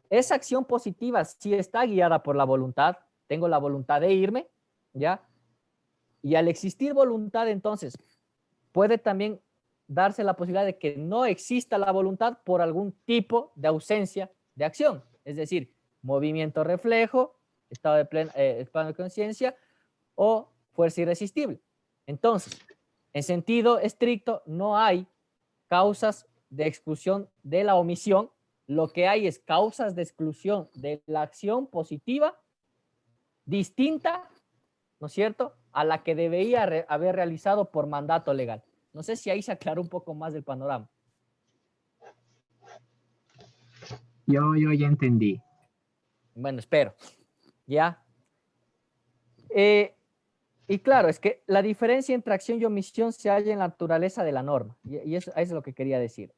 Esa acción positiva sí está guiada por la voluntad. Tengo la voluntad de irme, ¿ya? Y al existir voluntad, entonces, puede también darse la posibilidad de que no exista la voluntad por algún tipo de ausencia de acción. Es decir, movimiento reflejo, estado de conciencia o fuerza irresistible. Entonces, en sentido estricto, no hay causas de exclusión de la omisión. Lo que hay es causas de exclusión de la acción positiva distinta, ¿no es cierto?, a la que debería haber realizado por mandato legal. No sé si ahí se aclaró un poco más del panorama. Yo ya entendí. Bueno, espero. ¿Ya? Y claro, es que la diferencia entre acción y omisión se halla en la naturaleza de la norma. Y eso es lo que quería decir,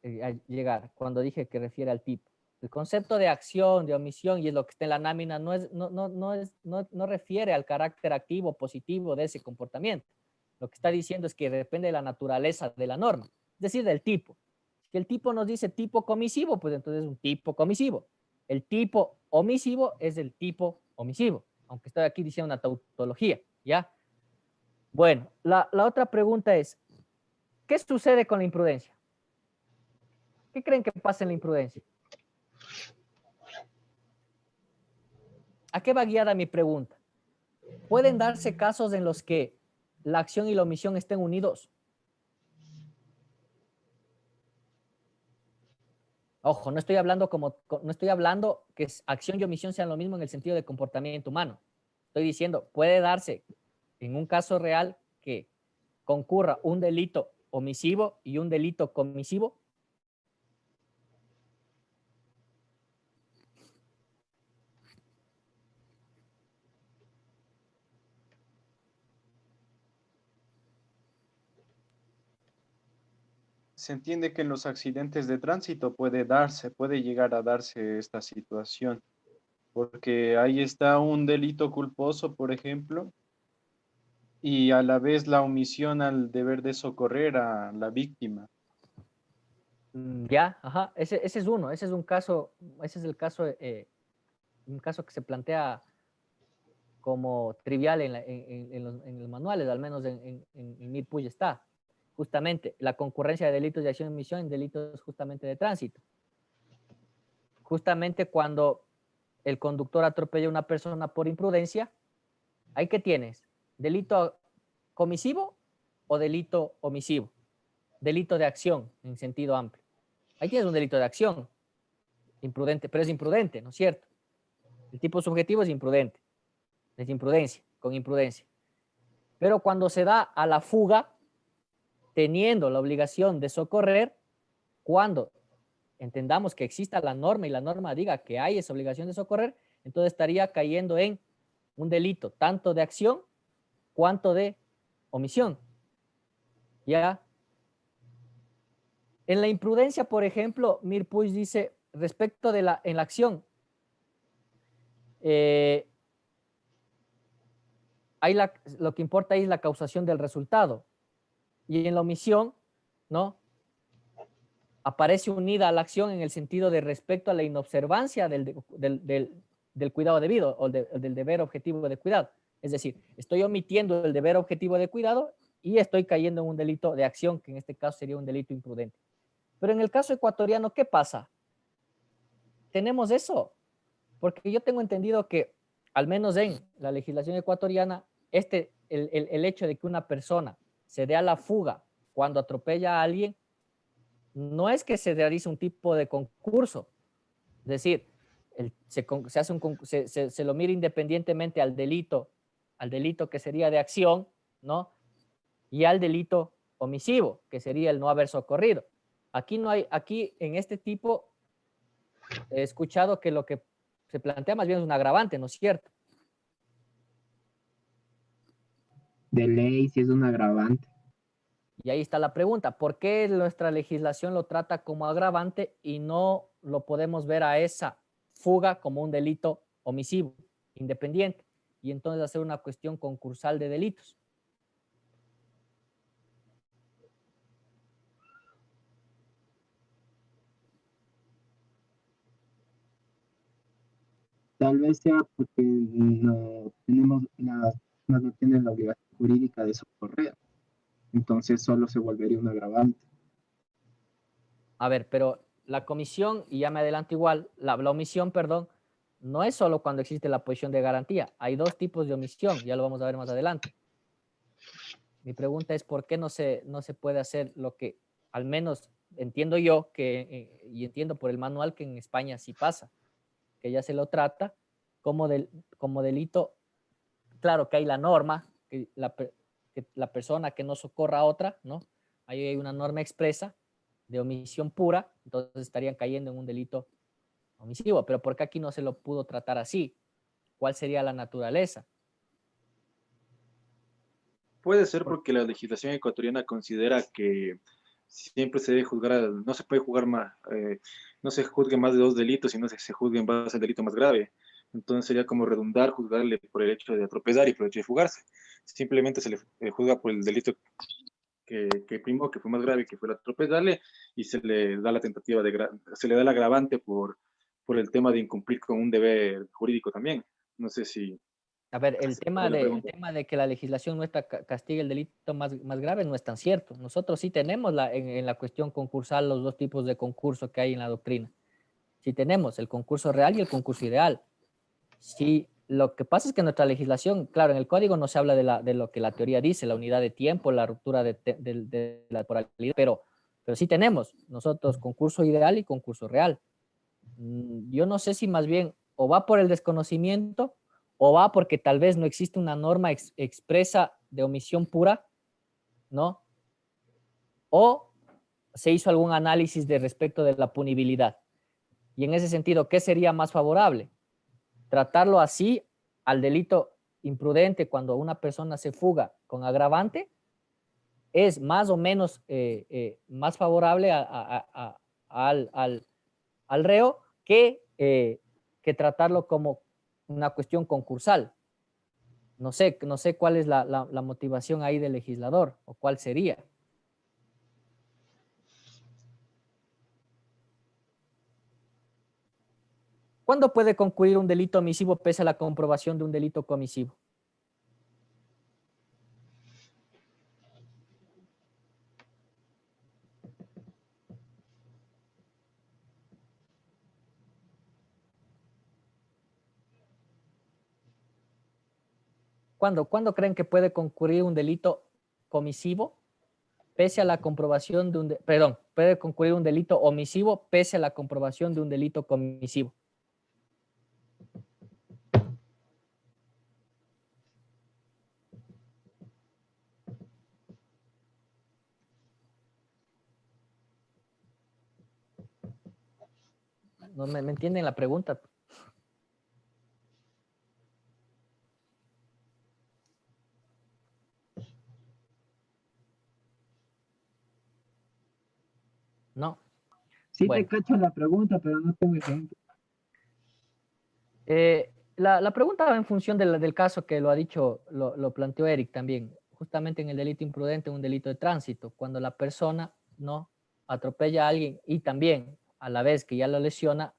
llegar, cuando dije que refiere al tipo. El concepto de acción, de omisión, y es lo que está en la lámina, no refiere al carácter activo o positivo de ese comportamiento. Lo que está diciendo es que depende de la naturaleza de la norma, es decir, del tipo. Si el tipo nos dice tipo comisivo, pues entonces es un tipo comisivo. El tipo omisivo es el tipo omisivo, aunque estoy aquí diciendo una tautología, ¿ya? Bueno, la otra pregunta es, ¿qué sucede con la imprudencia? ¿Qué creen que pasa en la imprudencia? ¿A qué va guiada mi pregunta? ¿Pueden darse casos en los que la acción y la omisión estén unidos? Ojo, no estoy hablando que acción y omisión sean lo mismo en el sentido de comportamiento humano. Estoy diciendo, puede darse en un caso real que concurra un delito omisivo y un delito comisivo. Se entiende que en los accidentes de tránsito puede llegar a darse esta situación, porque ahí está un delito culposo, por ejemplo, y a la vez la omisión al deber de socorrer a la víctima. Ya, ajá, ese es uno, ese es un caso, ese es el caso, un caso que se plantea como trivial en los manuales, al menos en MIRPUY está, justamente la concurrencia de delitos de acción y omisión en delitos justamente de tránsito. Justamente cuando el conductor atropella a una persona por imprudencia, ¿ahí qué tienes? ¿Delito comisivo o delito omisivo? Delito de acción en sentido amplio. Ahí tienes un delito de acción, imprudente, pero es imprudente, ¿no es cierto? El tipo subjetivo es imprudente, es imprudencia, con imprudencia. Pero cuando se da a la fuga, teniendo la obligación de socorrer, cuando entendamos que exista la norma y la norma diga que hay esa obligación de socorrer, entonces estaría cayendo en un delito tanto de acción cuanto de omisión. ¿Ya? En la imprudencia, por ejemplo, Mirpuy dice, respecto de en la acción, lo que importa ahí es la causación del resultado. Y en la omisión, ¿no? Aparece unida a la acción en el sentido de respecto a la inobservancia del cuidado debido o del deber objetivo de cuidado. Es decir, estoy omitiendo el deber objetivo de cuidado y estoy cayendo en un delito de acción, que en este caso sería un delito imprudente. Pero en el caso ecuatoriano, ¿qué pasa? Tenemos eso, porque yo tengo entendido que, al menos en la legislación ecuatoriana, el hecho de que una persona se dé a la fuga cuando atropella a alguien, no es que se realice un tipo de concurso, es decir, se lo mira independientemente al delito que sería de acción, ¿no? Y al delito omisivo, que sería el no haber socorrido. Aquí en este tipo, he escuchado que lo que se plantea más bien es un agravante, ¿no es cierto? De ley, si es un agravante. Y ahí está la pregunta, ¿por qué nuestra legislación lo trata como agravante y no lo podemos ver a esa fuga como un delito omisivo, independiente, y entonces hacer una cuestión concursal de delitos? Tal vez sea porque no tenemos no tienen la obligación jurídica de socorrer. Entonces solo se volvería un agravante. A ver, pero la comisión, y ya me adelanto igual, la omisión, perdón, no es solo cuando existe la posición de garantía. Hay dos tipos de omisión, ya lo vamos a ver más adelante. Mi pregunta es por qué no se puede hacer lo que al menos entiendo yo y entiendo por el manual que en España sí pasa, que ya se lo trata como delito. Claro que hay la norma, que la persona que no socorra a otra, ¿no? Ahí hay una norma expresa de omisión pura, entonces estarían cayendo en un delito omisivo, pero ¿por qué aquí no se lo pudo tratar así? ¿Cuál sería la naturaleza? Puede ser porque la legislación ecuatoriana considera que siempre se debe juzgar, no se puede jugar más, no se juzgue más de 2 delitos, sino se juzgue en base al delito más grave. Entonces sería como redundar, juzgarle por el hecho de atropellar y por el hecho de fugarse. Simplemente se le juzga por el delito que primó, que fue más grave, que fue el atropellarle, y se le da la tentativa se le da el agravante por el tema de incumplir con un deber jurídico también. No sé si... A ver, el ¿cuál es la pregunta? tema de que la legislación nuestra castiga el delito más grave no es tan cierto. Nosotros sí tenemos en la cuestión concursal los dos tipos de concurso que hay en la doctrina. Sí tenemos el concurso real y el concurso ideal. Sí, lo que pasa es que nuestra legislación, claro, en el código no se habla de lo que la teoría dice, la unidad de tiempo, la ruptura de la temporalidad, pero sí tenemos nosotros concurso ideal y concurso real. Yo no sé si más bien o va por el desconocimiento o va porque tal vez no existe una norma expresa de omisión pura, ¿no? O se hizo algún análisis de respecto de la punibilidad. Y en ese sentido, ¿qué sería más favorable? Tratarlo así al delito imprudente cuando una persona se fuga con agravante es más o menos más favorable al reo que tratarlo como una cuestión concursal. No sé cuál es la motivación ahí del legislador o cuál sería. ¿Cuándo puede concluir un delito omisivo pese a la comprobación de un delito comisivo? ¿Cuándo creen que puede concurrir un delito comisivo pese a la comprobación de puede concurrir un delito omisivo pese a la comprobación de un delito comisivo? ¿No me entienden la pregunta? No. Sí Bueno. te cacho la pregunta, pero no tengo ejemplo. La pregunta va en función del caso que lo ha dicho, lo planteó Eric también, justamente en el delito imprudente, un delito de tránsito, cuando la persona no atropella a alguien y también a la vez que ya lo lesiona,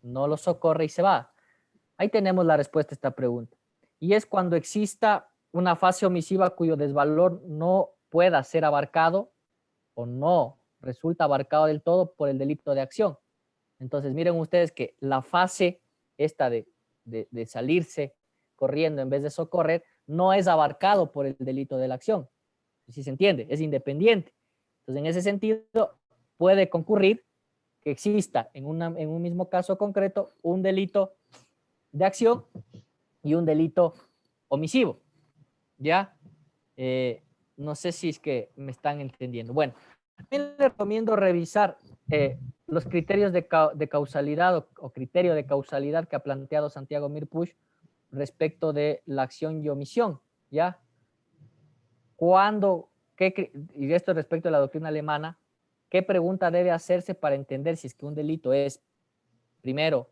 no lo socorre y se va. Ahí tenemos la respuesta a esta pregunta. Y es cuando exista una fase omisiva cuyo desvalor no pueda ser abarcado o no resulta abarcado del todo por el delito de acción. Entonces, miren ustedes que la fase esta de salirse corriendo en vez de socorrer no es abarcado por el delito de la acción. ¿Sí se entiende? Es independiente. Entonces, en ese sentido, puede concurrir que exista en un mismo caso concreto un delito de acción y un delito omisivo. ¿Ya? No sé si es que me están entendiendo. Bueno, también les recomiendo revisar los criterios de causalidad o criterio de causalidad que ha planteado Santiago Mirpuch respecto de la acción y omisión, ¿ya? Y esto respecto a la doctrina alemana, ¿qué pregunta debe hacerse para entender si es que un delito es, primero,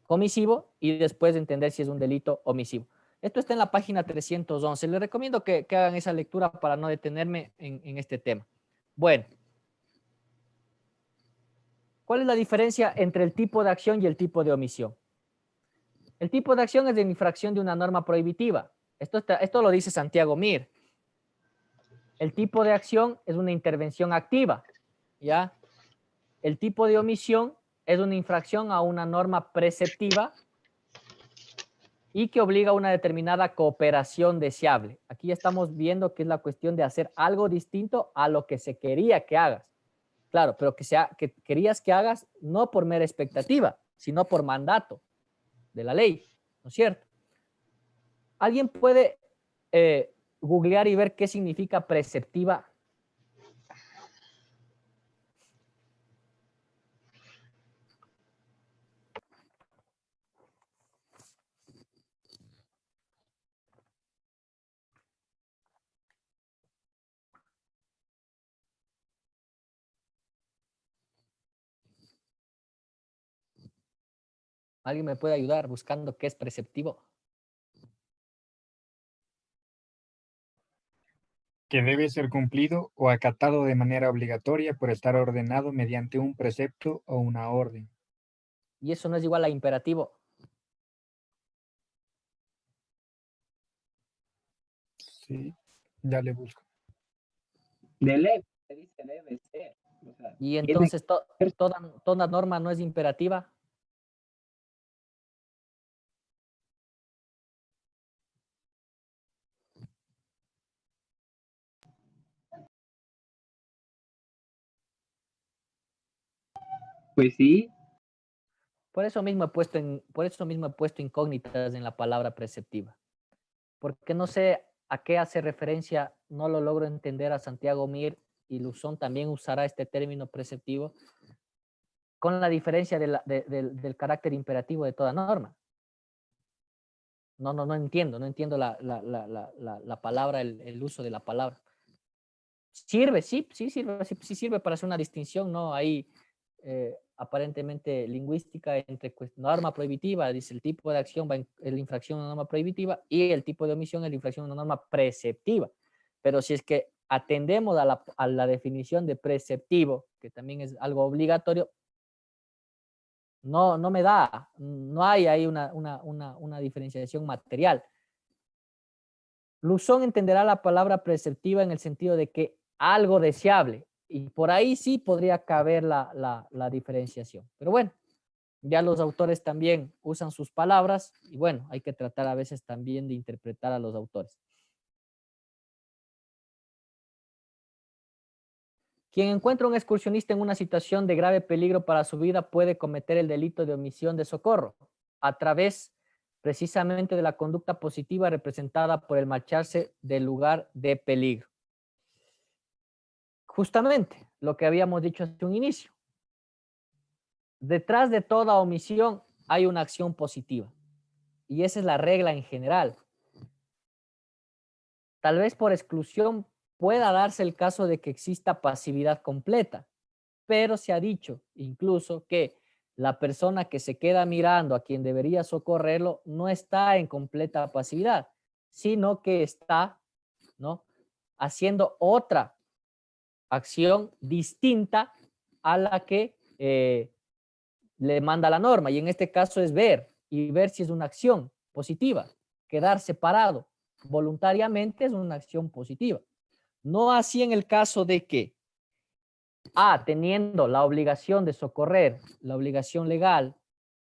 comisivo y después entender si es un delito omisivo? Esto está en la página 311. Les recomiendo que hagan esa lectura para no detenerme en este tema. Bueno, ¿cuál es la diferencia entre el tipo de acción y el tipo de omisión? El tipo de acción es de infracción de una norma prohibitiva. Esto lo dice Santiago Mir. El tipo de acción es una intervención activa, ¿ya? El tipo de omisión es una infracción a una norma preceptiva y que obliga a una determinada cooperación deseable. Aquí estamos viendo que es la cuestión de hacer algo distinto a lo que se quería que hagas. Claro, pero que querías que hagas no por mera expectativa, sino por mandato de la ley, ¿no es cierto? ¿Alguien puede googlear y ver qué significa preceptiva? ¿Alguien me puede ayudar buscando qué es preceptivo? Que debe ser cumplido o acatado de manera obligatoria por estar ordenado mediante un precepto o una orden. Y eso no es igual a imperativo. Sí, ya le busco. Se dice debe ser. O sea, Y tiene entonces que ser. toda norma no es imperativa. Pues sí, Por eso mismo he puesto incógnitas en la palabra preceptiva. Porque no sé a qué hace referencia, no lo logro entender a Santiago Mir, y Luzón también usará este término preceptivo, con la diferencia del carácter imperativo de toda norma. No entiendo la palabra, el uso de la palabra. Sirve, sí sirve para hacer una distinción, ¿no? Ahí aparentemente lingüística entre norma prohibitiva, dice el tipo de acción va en la infracción a una norma prohibitiva, y el tipo de omisión es la infracción a una norma preceptiva. Pero si es que atendemos a la definición de preceptivo, que también es algo obligatorio, no me da, no hay ahí una diferenciación material. Luzón entenderá la palabra preceptiva en el sentido de que algo deseable, y por ahí sí podría caber la diferenciación. Pero bueno, ya los autores también usan sus palabras, y bueno, hay que tratar a veces también de interpretar a los autores. Quien encuentra a un excursionista en una situación de grave peligro para su vida puede cometer el delito de omisión de socorro a través precisamente de la conducta positiva representada por el marcharse del lugar de peligro. Justamente lo que habíamos dicho hace un inicio. Detrás de toda omisión hay una acción positiva, y esa es la regla en general. Tal vez por exclusión pueda darse el caso de que exista pasividad completa, pero se ha dicho incluso que la persona que se queda mirando a quien debería socorrerlo no está en completa pasividad, sino que está, ¿no?, haciendo otra acción distinta a la que le manda la norma, y en este caso es ver, y ver si es una acción positiva. Quedar separado voluntariamente es una acción positiva. No así en el caso de que teniendo la obligación de socorrer, la obligación legal,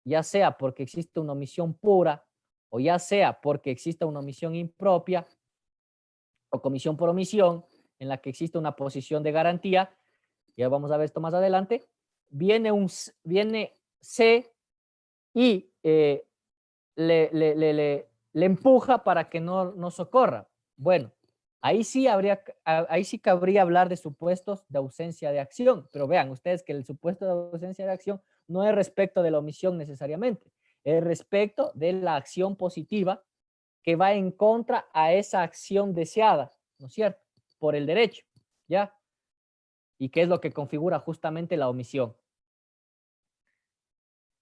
ya sea porque existe una omisión pura, o ya sea porque exista una omisión impropia, o comisión por omisión, en la que existe una posición de garantía, ya vamos a ver esto más adelante, viene C y le empuja para que no socorra. Bueno, ahí sí cabría hablar de supuestos de ausencia de acción, pero vean ustedes que el supuesto de ausencia de acción no es respecto de la omisión necesariamente, es respecto de la acción positiva que va en contra a esa acción deseada, ¿no es cierto?, por el derecho, ¿ya? ¿Y qué es lo que configura justamente la omisión?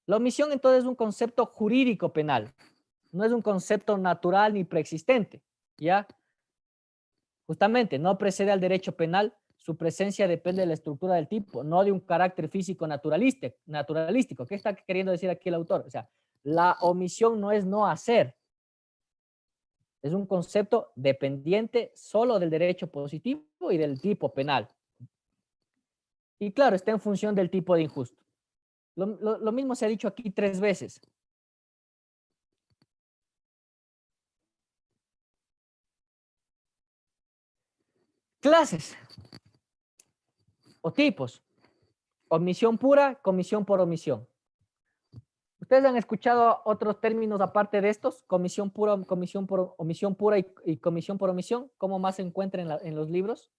La omisión entonces es un concepto jurídico penal, no es un concepto natural ni preexistente, ¿ya? Justamente no precede al derecho penal, su presencia depende de la estructura del tipo, no de un carácter físico naturalístico. ¿Qué está queriendo decir aquí el autor? O sea, la omisión no es no hacer, es un concepto dependiente solo del derecho positivo y del tipo penal. Y claro, está en función del tipo de injusto. Lo mismo se ha dicho aquí 3 veces. Clases o tipos. Omisión pura, comisión por omisión. ¿Ustedes han escuchado otros términos aparte de estos? Comisión pura, omisión pura y comisión por omisión. ¿Cómo más se encuentra en los libros?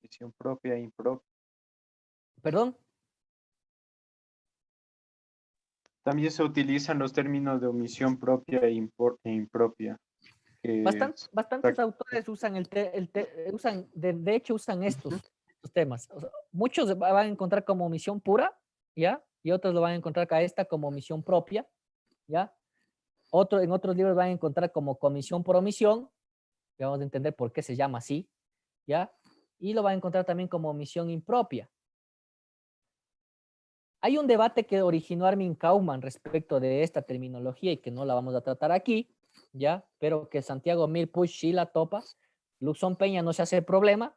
Omisión propia e impropia. ¿Perdón? También se utilizan los términos de omisión propia e impropia, que Bastantes autores usan de hecho usan estos temas. O sea, muchos van a encontrar como omisión pura, ¿ya? Y otros lo van a encontrar a esta como omisión propia, ¿ya? En otros libros van a encontrar como comisión por omisión, y vamos a entender por qué se llama así, ¿ya? Y lo van a encontrar también como omisión impropia. Hay un debate que originó Armin Kaumann respecto de esta terminología y que no la vamos a tratar aquí, ¿ya? Pero que Santiago Mir Puig sí la topa. Luxón Peña no se hace problema.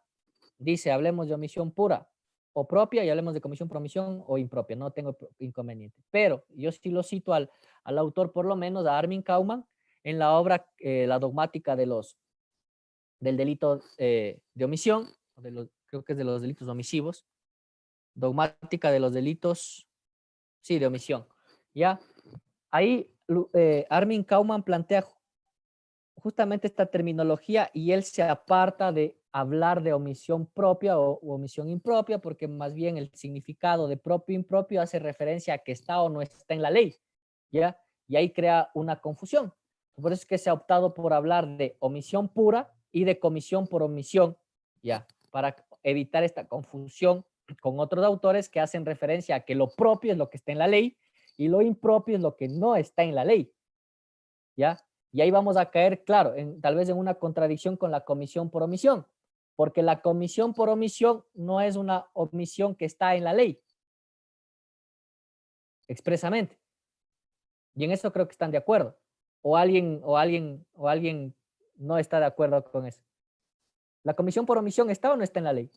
Dice, hablemos de omisión pura o propia y hablemos de comisión por omisión o impropia. No tengo inconveniente. Pero yo sí lo cito al autor, por lo menos, a Armin Kaumann, en la obra La dogmática del delito de omisión, creo que es de los delitos omisivos, dogmática de los delitos, sí, de omisión, ¿ya? Ahí Armin Kaumann plantea justamente esta terminología y él se aparta de hablar de omisión propia o omisión impropia, porque más bien el significado de propio e impropio hace referencia a que está o no está en la ley, ¿ya? Y ahí crea una confusión. Por eso es que se ha optado por hablar de omisión pura y de comisión por omisión, ¿ya? Para evitar esta confusión con otros autores que hacen referencia a que lo propio es lo que está en la ley y lo impropio es lo que no está en la ley, ¿ya? Y ahí vamos a caer, claro, tal vez en una contradicción con la comisión por omisión, porque la comisión por omisión no es una omisión que está en la ley, expresamente. Y en eso creo que están de acuerdo. O alguien no está de acuerdo con eso. ¿La comisión por omisión está o no está en la ley?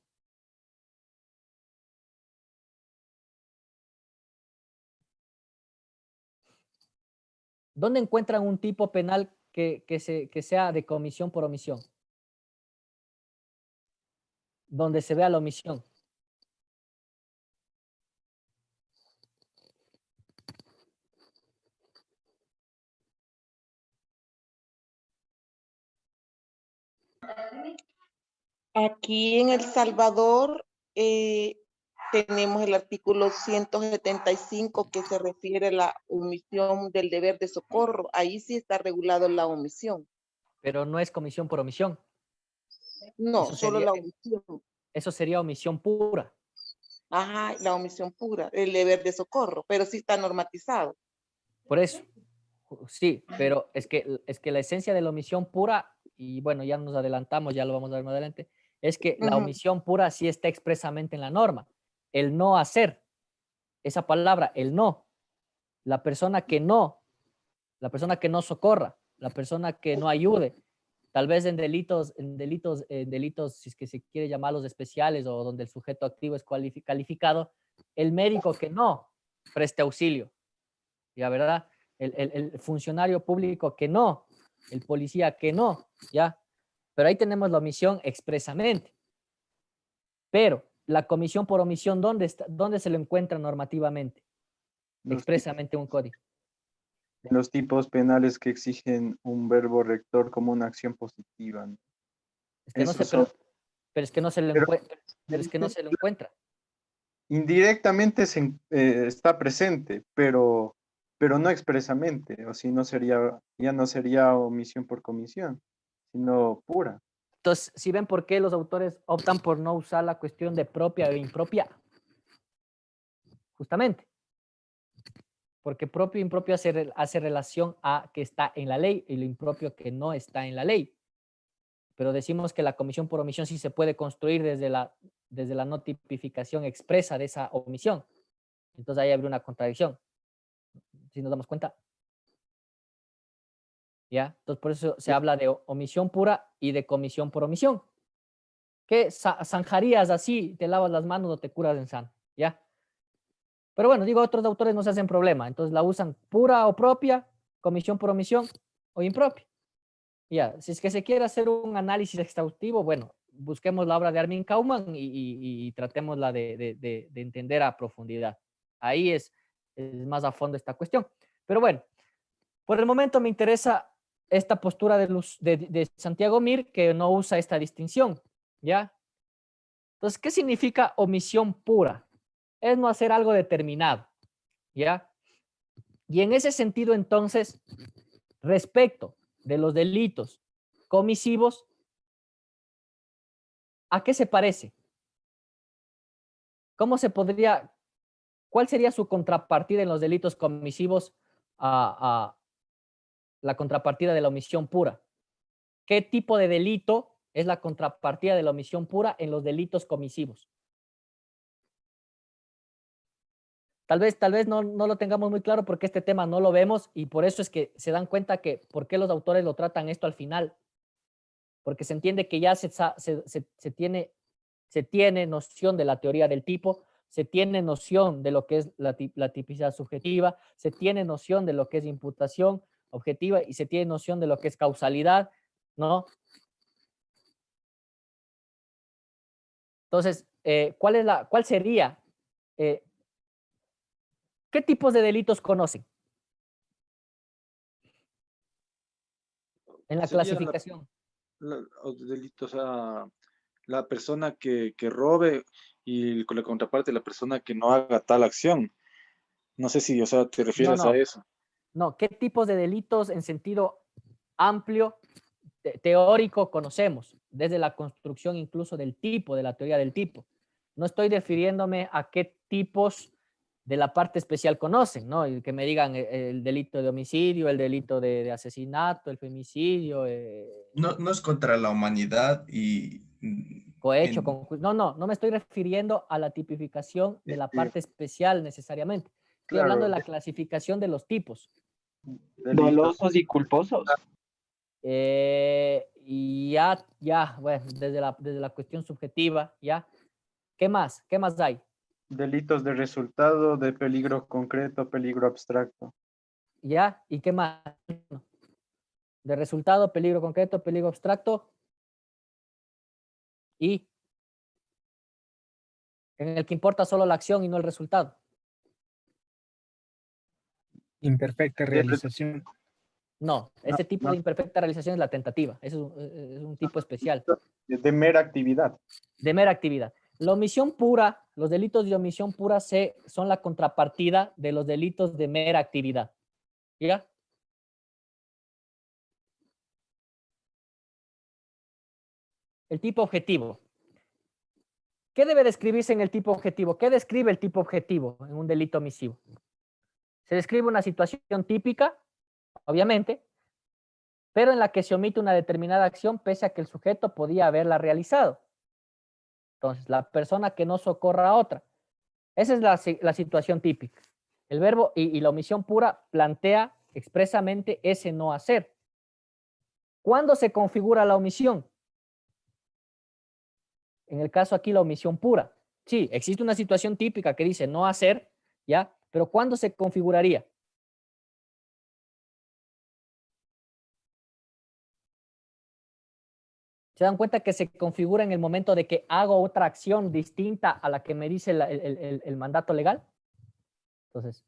¿Dónde encuentran un tipo penal que sea de comisión por omisión? Donde se vea la omisión. Aquí en El Salvador tenemos el artículo 175 que se refiere a la omisión del deber de socorro. Ahí sí está regulado la omisión. Pero no es comisión por omisión. No, solo la omisión. Eso sería omisión pura. Ajá, la omisión pura, el deber de socorro, pero sí está normatizado. Por eso, sí, pero es que la esencia de la omisión pura, y bueno, ya nos adelantamos, ya lo vamos a ver más adelante, es que la omisión pura sí está expresamente en la norma. El no hacer, esa palabra, el no, la persona que no socorra, la persona que no ayude, tal vez en delitos, si es que se quiere llamarlos especiales o donde el sujeto activo es calificado, el médico que no preste auxilio, ya, ¿verdad? El funcionario público que no, el policía que no, ya. Pero ahí tenemos la omisión expresamente. Pero la comisión por omisión, ¿dónde se lo encuentra normativamente? Expresamente un código. Los tipos penales que exigen un verbo rector como una acción positiva, ¿no? Es que no sé, pero es que no se lo encuentra. Pero es que no se lo encuentra. Indirectamente está presente, pero no expresamente, o si no ya no sería omisión por comisión, sino pura. Entonces, ¿sí ven por qué los autores optan por no usar la cuestión de propia e impropia? Justamente. Porque propio e impropio hace relación a que está en la ley y lo impropio que no está en la ley. Pero decimos que la comisión por omisión sí se puede construir desde la no tipificación expresa de esa omisión. Entonces ahí abre una contradicción. ¿Sí nos damos cuenta? ¿Ya? Entonces por eso se habla de omisión pura y de comisión por omisión. ¿Qué zanjarías así? Te lavas las manos o te curas en sano. ¿Ya? Pero bueno, digo, otros autores no se hacen problema. Entonces la usan pura o propia, comisión por omisión o impropia. Ya, si es que se quiere hacer un análisis exhaustivo, bueno, busquemos la obra de Armin Kaumann y tratémosla de entender a profundidad. Ahí es más a fondo esta cuestión. Pero bueno, por el momento me interesa esta postura de Santiago Mir, que no usa esta distinción, ¿ya? Entonces, ¿qué significa omisión pura? Es no hacer algo determinado, ¿ya? Y en ese sentido, entonces, respecto de los delitos comisivos, ¿a qué se parece? ¿Cómo se podría, cuál sería su contrapartida en los delitos comisivos a la contrapartida de la omisión pura? ¿Qué tipo de delito es la contrapartida de la omisión pura en los delitos comisivos? Tal vez no lo tengamos muy claro porque este tema no lo vemos y por eso es que se dan cuenta que por qué los autores lo tratan esto al final. Porque se entiende que ya se tiene noción de la teoría del tipo, se tiene noción de lo que es la tipicidad subjetiva, se tiene noción de lo que es imputación objetiva y se tiene noción de lo que es causalidad, ¿no? Entonces, ¿cuál sería? ¿Qué tipos de delitos conocen? En la Sería clasificación. los delitos, o sea, la persona que robe y con la contraparte la persona que no haga tal acción. No sé si, o sea, te refieres a eso. No, ¿qué tipos de delitos en sentido amplio, teórico conocemos? Desde la construcción incluso del tipo, de la teoría del tipo. No estoy refiriéndome a qué tipos de la parte especial conocen, ¿no? Y que me digan el delito de homicidio, el delito de asesinato, el femicidio. No es contra la humanidad Cohecho, no me estoy refiriendo a la tipificación de la parte especial necesariamente. Estoy hablando de la clasificación de los tipos. Dolosos y culposos. Y ya, bueno, desde la cuestión subjetiva, ya. ¿Qué más? ¿Qué más hay? Delitos de resultado, de peligro concreto, peligro abstracto. ¿Ya? ¿Y qué más? De resultado, peligro concreto, peligro abstracto. Y en el que importa solo la acción y no el resultado. Imperfecta realización. No, ese tipo de imperfecta realización es la tentativa. Eso es un tipo especial. De mera actividad. De mera actividad. La omisión pura, los delitos de omisión pura son la contrapartida de los delitos de mera actividad. ¿Ya? El tipo objetivo. ¿Qué debe describirse en el tipo objetivo? ¿Qué describe el tipo objetivo en un delito omisivo? Se describe una situación típica, obviamente, pero en la que se omite una determinada acción pese a que el sujeto podía haberla realizado. Entonces, la persona que no socorra a otra. Esa es la situación típica. El verbo y la omisión pura plantea expresamente ese no hacer. ¿Cuándo se configura la omisión? En el caso aquí, la omisión pura. Sí, existe una situación típica que dice no hacer, ¿ya? Pero ¿cuándo se configuraría? ¿Se dan cuenta que se configura en el momento de que hago otra acción distinta a la que me dice el mandato legal? Entonces,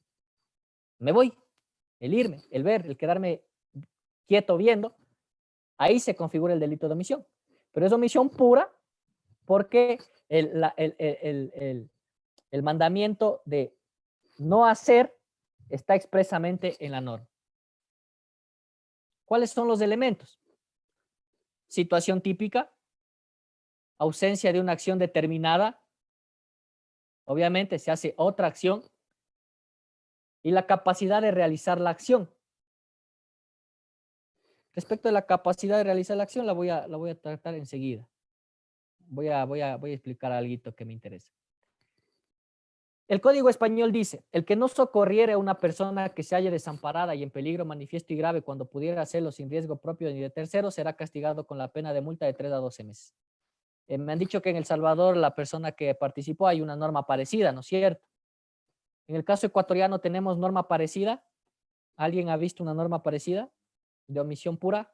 me voy, el irme, el ver, el quedarme quieto viendo, ahí se configura el delito de omisión. Pero es omisión pura porque el mandamiento de no hacer está expresamente en la norma. ¿Cuáles son los elementos? Situación típica, ausencia de una acción determinada, obviamente se hace otra acción, y la capacidad de realizar la acción. Respecto a la capacidad de realizar la acción, la voy a tratar enseguida. Voy a explicar algo que me interesa. El Código Español dice, el que no socorriere a una persona que se halle desamparada y en peligro manifiesto y grave cuando pudiera hacerlo sin riesgo propio ni de tercero, será castigado con la pena de multa de 3 a 12 meses. Me han dicho que en El Salvador, la persona que participó, hay una norma parecida, ¿no es cierto? En el caso ecuatoriano, ¿tenemos norma parecida? ¿Alguien ha visto una norma parecida de omisión pura?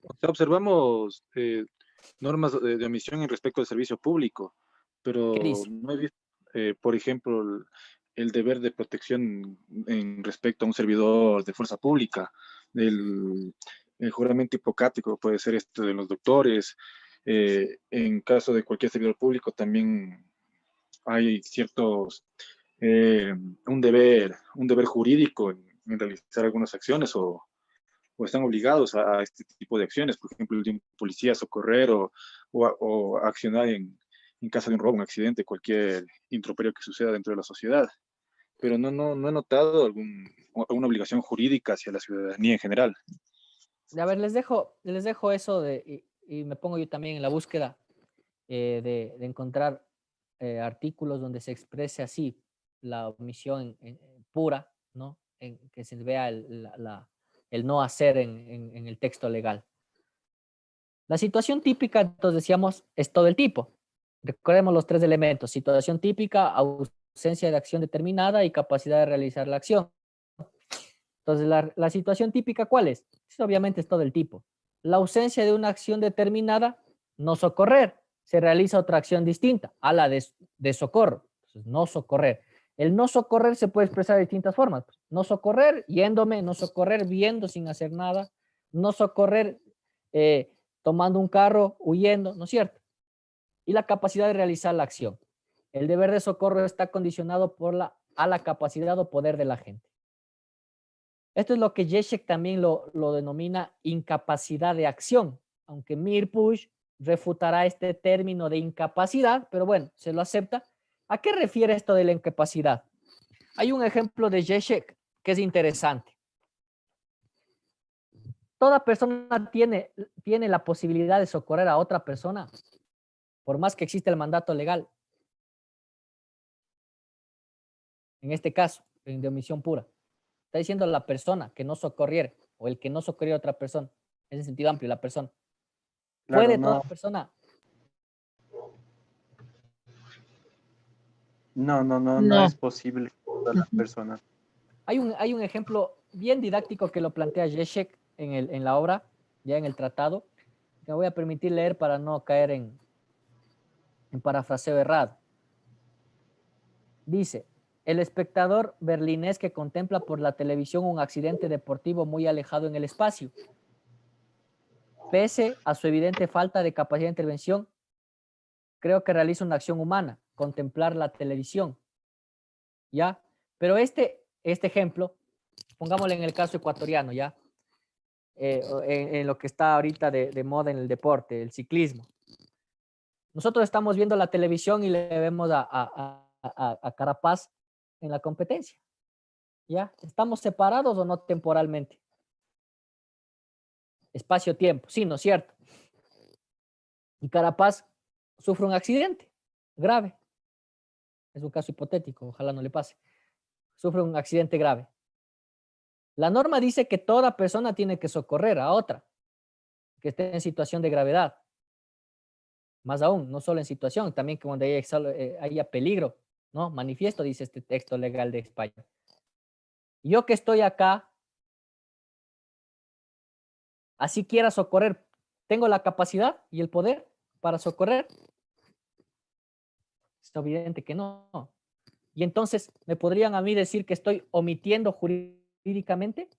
O sea, observamos normas de omisión en respecto al servicio público, pero ¿Qué dice? no he visto, por ejemplo, el deber de protección en respecto a un servidor de fuerza pública, el juramento hipocrático, puede ser de los doctores, en caso de cualquier servidor público también hay ciertos, un deber jurídico en realizar algunas acciones o están obligados a este tipo de acciones, por ejemplo, de un policía socorrer o accionar en caso de un robo, un accidente, cualquier improperio que suceda dentro de la sociedad. Pero no he notado alguna obligación jurídica hacia la ciudadanía en general. A ver, les dejo eso y me pongo yo también en la búsqueda de encontrar artículos donde se exprese así la omisión pura, ¿no? En que se vea el no hacer en el texto legal. La situación típica, entonces decíamos, es todo el tipo. Recordemos los tres elementos: situación típica, ausencia de acción determinada y capacidad de realizar la acción. Entonces, la situación típica, ¿cuál es? Pues, obviamente es todo el tipo. La ausencia de una acción determinada, no socorrer. Se realiza otra acción distinta, a la de socorro. Entonces, no socorrer. El no socorrer se puede expresar de distintas formas. No socorrer yéndome, no socorrer viendo sin hacer nada, no socorrer tomando un carro, huyendo, ¿no es cierto? Y la capacidad de realizar la acción. El deber de socorro está condicionado a la capacidad o poder de la gente. Esto es lo que Zizek también lo denomina incapacidad de acción, aunque Mirpuch refutará este término de incapacidad, pero bueno, se lo acepta. ¿A qué refiere esto de la incapacidad? Hay un ejemplo de Zizek que es interesante. Toda persona tiene la posibilidad de socorrer a otra persona, por más que exista el mandato legal. En este caso, de omisión pura. Está diciendo la persona que no socorriera o el que no socorriera a otra persona. Es en sentido amplio, la persona. Claro, ¿Puede no, toda persona? no es posible para las personas. Hay un ejemplo bien didáctico que lo plantea Zizek en la obra, ya en el tratado, que me voy a permitir leer para no caer en parafraseo errado. Dice: el espectador berlinés que contempla por la televisión un accidente deportivo muy alejado en el espacio, pese a su evidente falta de capacidad de intervención, creo que realiza una acción humana, contemplar la televisión, ¿ya? Pero este ejemplo, pongámoslo en el caso ecuatoriano, ¿ya? En lo que está ahorita de moda en el deporte, el ciclismo. Nosotros estamos viendo la televisión y le vemos a Carapaz en la competencia, ¿ya? ¿Estamos separados o no temporalmente? Espacio-tiempo, sí, ¿no es cierto? Y Carapaz sufre un accidente grave. Es un caso hipotético, ojalá no le pase. Sufre un accidente grave. La norma dice que toda persona tiene que socorrer a otra que esté en situación de gravedad. Más aún, no solo en situación, también que cuando haya peligro, ¿no? Manifiesto, dice este texto legal de España. Yo que estoy acá, así quiera socorrer, ¿tengo la capacidad y el poder para socorrer? Es evidente que no. Y entonces, ¿me podrían a mí decir que estoy omitiendo jurídicamente?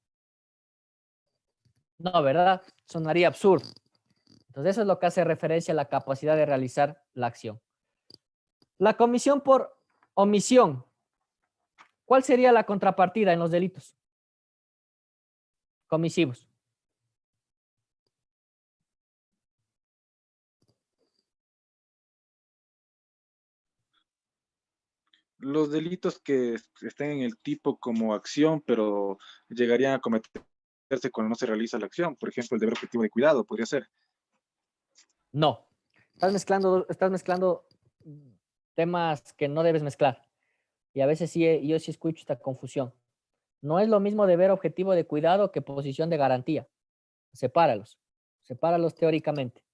No, ¿verdad? Sonaría absurdo. Entonces, eso es lo que hace referencia a la capacidad de realizar la acción. La comisión por omisión. ¿Cuál sería la contrapartida en los delitos comisivos? Los delitos que estén en el tipo como acción, pero llegarían a cometerse cuando no se realiza la acción. Por ejemplo, el deber objetivo de cuidado podría ser. No. Estás mezclando temas que no debes mezclar. Y a veces sí, yo sí escucho esta confusión. No es lo mismo deber objetivo de cuidado que posición de garantía. Sepáralos teóricamente.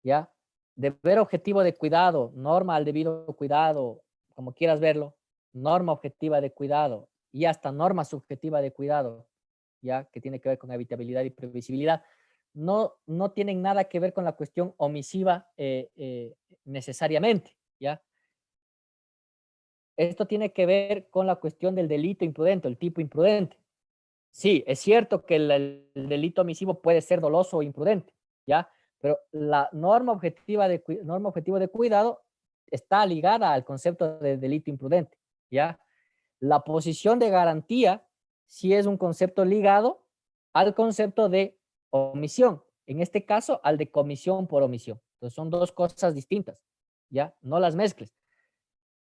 ¿Ya? Deber objetivo de cuidado, norma al debido cuidado, como quieras verlo, norma objetiva de cuidado y hasta norma subjetiva de cuidado, ¿ya? Que tiene que ver con habitabilidad y previsibilidad. No tienen nada que ver con la cuestión omisiva necesariamente, ¿ya? Esto tiene que ver con la cuestión del delito imprudente, el tipo imprudente. Sí, es cierto que el delito omisivo puede ser doloso o imprudente, ¿ya? Pero la norma objetiva de cuidado está ligada al concepto de delito imprudente, ¿ya? La posición de garantía sí es un concepto ligado al concepto de omisión, en este caso al de comisión por omisión. Entonces son dos cosas distintas, ¿ya? No las mezcles.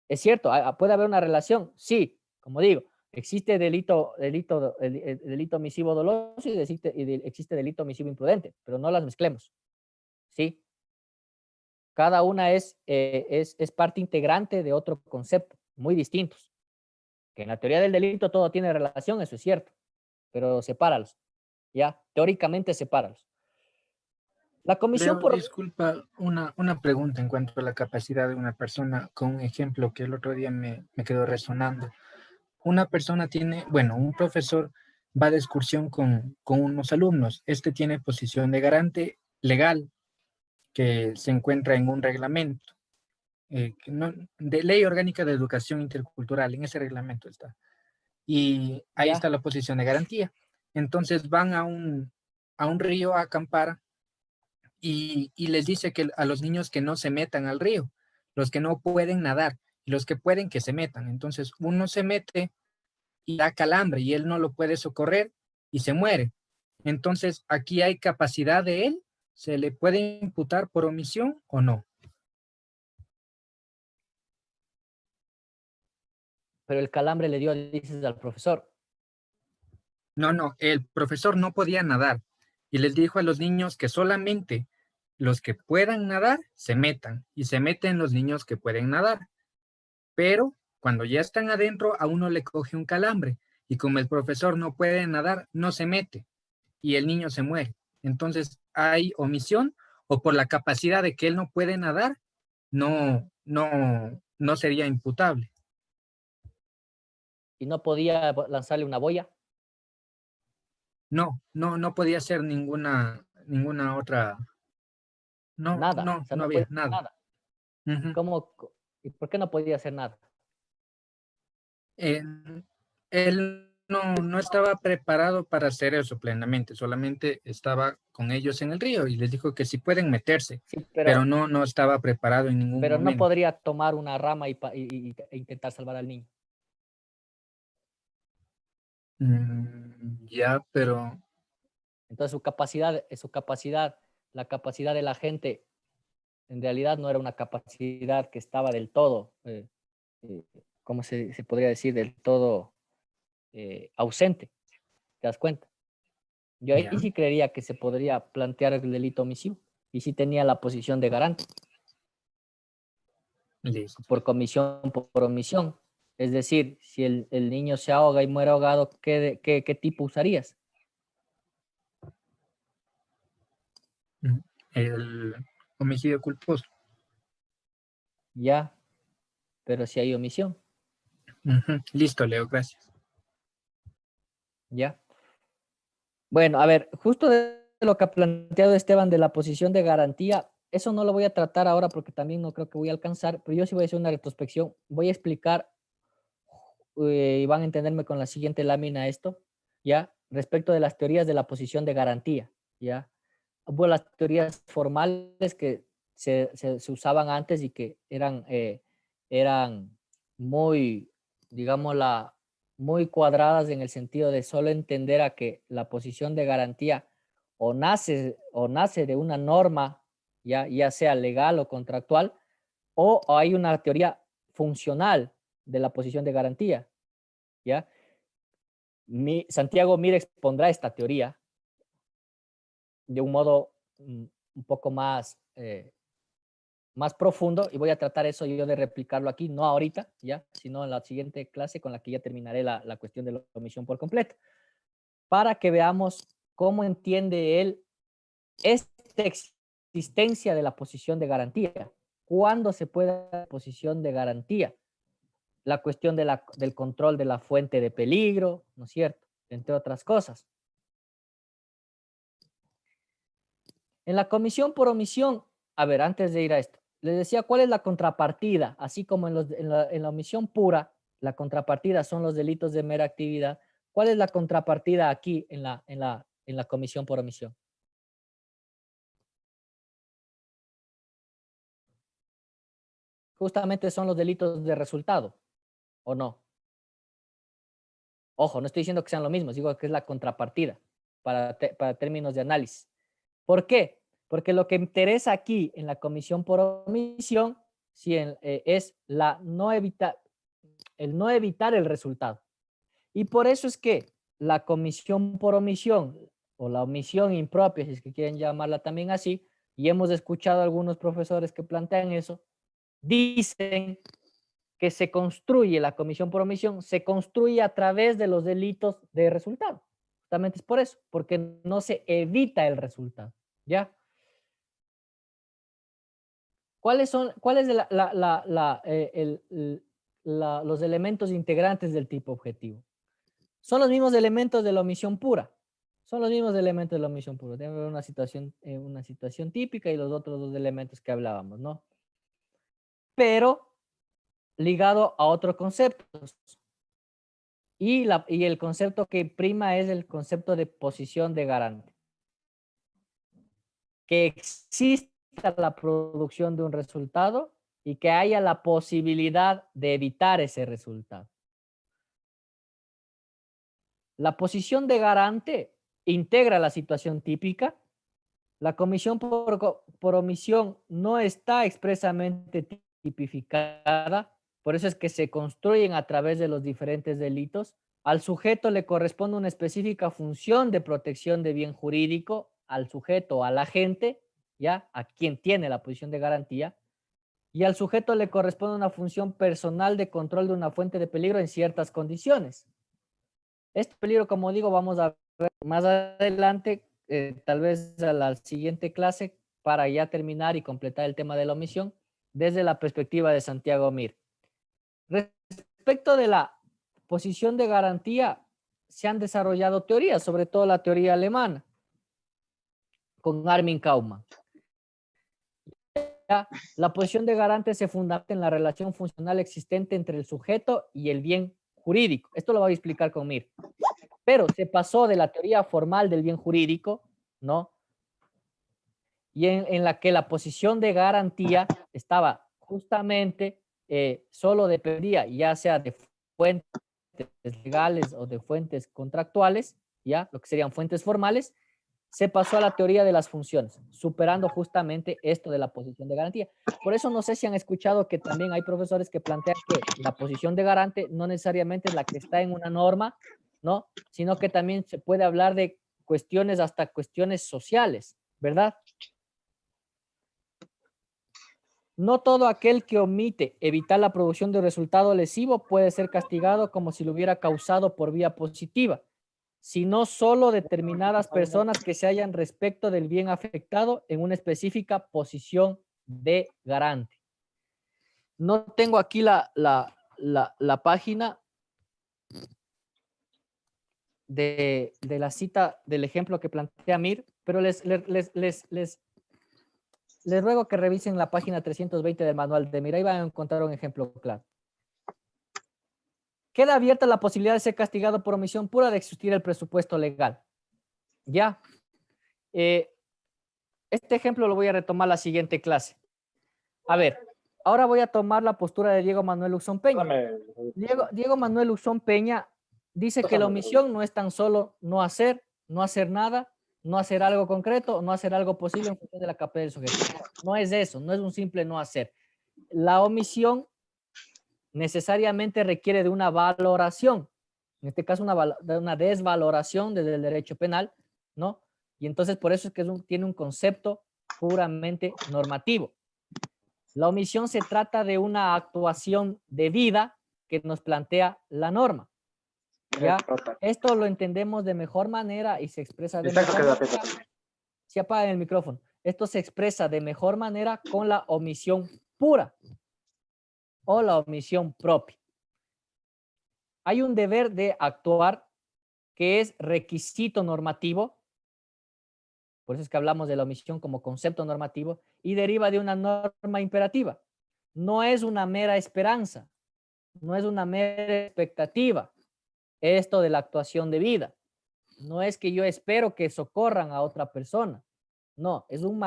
Es cierto, puede haber una relación, sí, como digo, existe delito omisivo doloso y existe delito omisivo imprudente, pero no las mezclemos, ¿sí? Cada una es parte integrante de otro concepto, muy distintos. Que en la teoría del delito todo tiene relación, eso es cierto, pero sepáralos, ¿ya? Teóricamente sepáralos. La comisión Leo, por... disculpa, una pregunta en cuanto a la capacidad de una persona, con un ejemplo que el otro día me quedó resonando. Una persona tiene, bueno, un profesor va de excursión con unos alumnos. Este tiene posición de garante legal que se encuentra en un reglamento, de Ley Orgánica de Educación Intercultural, en ese reglamento está. Y ahí Ya. está la posición de garantía. Entonces van a un río a acampar y les dice que a los niños que no se metan al río, los que no pueden nadar, y los que pueden que se metan. Entonces uno se mete y da calambre y él no lo puede socorrer y se muere. Entonces aquí hay capacidad de él, ¿se le puede imputar por omisión o no? Pero el calambre le dio, dices, al profesor. No, el profesor no podía nadar y les dijo a los niños que solamente los que puedan nadar se metan y se meten los niños que pueden nadar. Pero cuando ya están adentro, a uno le coge un calambre y como el profesor no puede nadar, no se mete y el niño se muere. Entonces, ¿hay omisión o por la capacidad de que él no puede nadar, no sería imputable? Y no podía lanzarle una boya. No podía hacer ninguna otra. Nada. O sea, No no podía había hacer nada. nada. Ujú. ¿Y por qué no podía hacer nada? Él no estaba preparado para hacer eso plenamente, solamente estaba con ellos en el río y les dijo que sí pueden meterse, Sí, pero no estaba preparado en ningún pero no momento. podría tomar una rama e intentar salvar al niño. Ya, pero Entonces la capacidad de la gente, en realidad no era una capacidad que estaba del todo, ¿cómo se podría decir? Del todo ausente, ¿te das cuenta? Yo ahí ya, sí creería que se podría plantear el delito omisivo y sí tenía la posición de garante listo. por comisión, por omisión. Es decir, si el niño se ahoga y muere ahogado, ¿qué tipo usarías? El homicidio culposo. Ya, pero si hay omisión, Listo, Leo, gracias. ya. Bueno, a ver, justo de lo que ha planteado Esteban de la posición de garantía, eso no lo voy a tratar ahora porque también no creo que voy a alcanzar, pero yo sí voy a hacer una retrospección. Voy a explicar y van a entenderme con la siguiente lámina esto, ¿ya? Respecto de las teorías de la posición de garantía, ¿ya? Hubo las teorías formales que se usaban antes y que eran muy, digámosla, muy cuadradas en el sentido de solo entender a que la posición de garantía o nace de una norma, ya sea legal o contractual, o hay una teoría funcional de la posición de garantía, ¿ya? Santiago Mir expondrá esta teoría de un modo un poco más profundo y voy a tratar eso yo de replicarlo aquí, no ahorita, ya, sino en la siguiente clase con la que ya terminaré la cuestión de la omisión por completo, para que veamos cómo entiende él esta existencia de la posición de garantía. ¿Cuándo se puede dar la posición de garantía? La cuestión del control de la fuente de peligro, ¿no es cierto? Entre otras cosas. En la comisión por omisión, a ver, antes de ir a esto, les decía cuál es la contrapartida, así como en la omisión pura, la contrapartida son los delitos de mera actividad. ¿Cuál es la contrapartida aquí en la comisión por omisión? justamente son los delitos de resultado, ¿o no? Ojo, no estoy diciendo que sean lo mismo, digo que es la contrapartida para términos de análisis. ¿Por qué? Porque lo que interesa aquí en la comisión por omisión es el no evitar el resultado. Y por eso es que la comisión por omisión o la omisión impropia, si es que quieren llamarla también así, y hemos escuchado a algunos profesores que plantean eso, dicen que se construye la comisión por omisión, se construye a través de los delitos de resultado. Justamente es por eso, porque no se evita el resultado, ¿ya? ¿Cuáles son los elementos integrantes del tipo objetivo? Son los mismos elementos de la omisión pura. Son los mismos elementos de la omisión pura. Debe haber una situación típica y los otros dos elementos que hablábamos, ¿no? Pero ligado a otros conceptos. Y el concepto que prima es el concepto de posición de garante. Que exista la producción de un resultado y que haya la posibilidad de evitar ese resultado. La posición de garante integra la situación típica. La comisión por omisión no está expresamente tipificada, por eso es que se construyen a través de los diferentes delitos. Al sujeto le corresponde una específica función de protección de bien jurídico, al sujeto o al agente, ¿ya? A quien tiene la posición de garantía, y al sujeto le corresponde una función personal de control de una fuente de peligro en ciertas condiciones. Este peligro, como digo, vamos a ver más adelante, tal vez a la siguiente clase, para ya terminar y completar el tema de la omisión, desde la perspectiva de Santiago Mir. Respecto de la posición de garantía, se han desarrollado teorías, sobre todo la teoría alemana, con Armin Kaumann. La posición de garante se fundamenta en la relación funcional existente entre el sujeto y el bien jurídico. Esto lo voy a explicar con Mir. Pero se pasó de la teoría formal del bien jurídico, ¿no? Y en la que la posición de garantía estaba justamente, solo dependía ya sea de fuentes legales o de fuentes contractuales, ya, lo que serían fuentes formales, se pasó a la teoría de las funciones, superando justamente esto de la posición de garantía. Por eso no sé si han escuchado que también hay profesores que plantean que la posición de garante no necesariamente es la que está en una norma, ¿no? Sino que también se puede hablar de cuestiones, hasta cuestiones sociales, ¿verdad? No todo aquel que omite evitar la producción de resultado lesivo puede ser castigado como si lo hubiera causado por vía positiva, sino solo determinadas personas que se hallan respecto del bien afectado en una específica posición de garante. No tengo aquí la página de la cita del ejemplo que plantea Mir, pero les ruego que revisen la página 320 del manual de Mir, ahí van a encontrar un ejemplo claro. Queda abierta la posibilidad de ser castigado por omisión pura de existir el presupuesto legal. Ya. Este ejemplo lo voy a retomar la siguiente clase. A ver, ahora voy a tomar la postura de Diego Manuel Uxón Peña. Diego Manuel Uxón Peña dice que la omisión no es tan solo no hacer nada, no hacer algo concreto, no hacer algo posible en función de la capacidad del sujeto. No es eso, no es un simple no hacer. La omisión necesariamente requiere de una valoración, en este caso una desvaloración desde el derecho penal, ¿no? Y entonces por eso es que tiene un concepto puramente normativo. La omisión se trata de una actuación debida que nos plantea la norma. ¿Ya? Esto lo entendemos de mejor manera y se expresa de mejor manera. Si apagan el micrófono. Esto se expresa de mejor manera con la omisión pura o la omisión propia. Hay un deber de actuar que es requisito normativo, por eso es que hablamos de la omisión como concepto normativo, y deriva de una norma imperativa. No es una mera esperanza, no es una mera expectativa, esto de la actuación debida. No es que yo espero que socorran a otra persona, no, es un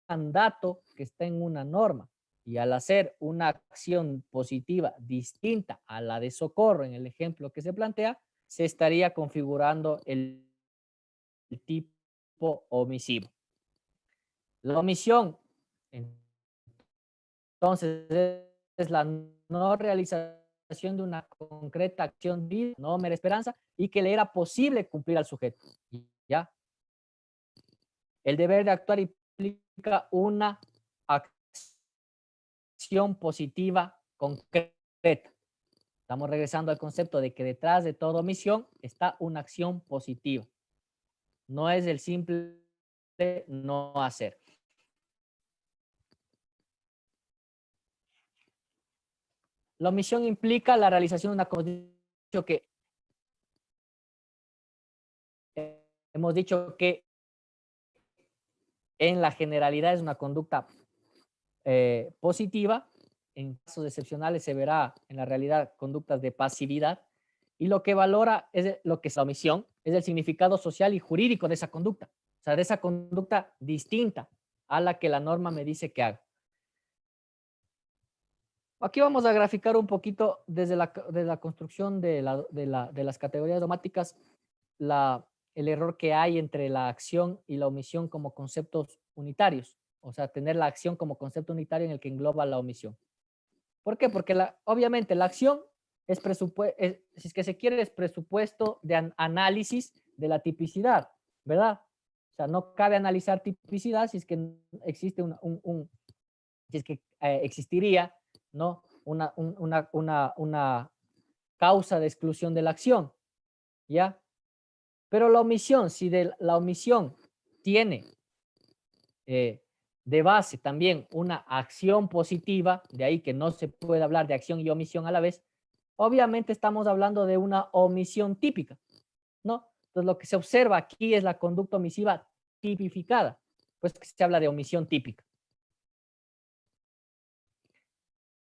mandato que está en una norma. Y al hacer una acción positiva distinta a la de socorro en el ejemplo que se plantea, se estaría configurando el tipo omisivo. La omisión, entonces, es la no realización de una concreta acción de no mera esperanza y que le era posible cumplir al sujeto. ¿Ya? El deber de actuar implica una acción positiva concreta. Estamos regresando al concepto de que detrás de toda omisión está una acción positiva. No es el simple no hacer. La omisión implica la realización de una condición que hemos dicho que en la generalidad es una conducta positiva. En casos excepcionales se verá en la realidad conductas de pasividad. Y lo que valora es lo que es la omisión, es el significado social y jurídico de esa conducta. O sea, de esa conducta distinta a la que la norma me dice que haga. Aquí vamos a graficar un poquito desde la construcción de las categorías dogmáticas el error que hay entre la acción y la omisión como conceptos unitarios. O sea, tener la acción como concepto unitario en el que engloba la omisión. ¿Por qué? Porque obviamente la acción es si es que se quiere, es presupuesto de análisis de la tipicidad, ¿verdad? O sea, no cabe analizar tipicidad si es que existe si es que existiría, ¿no? Una causa de exclusión de la acción, ¿ya? Pero la omisión, si la omisión tiene de base también una acción positiva, de ahí que no se puede hablar de acción y omisión a la vez, obviamente estamos hablando de una omisión típica, ¿no? Entonces lo que se observa aquí es la conducta omisiva tipificada, pues que se habla de omisión típica.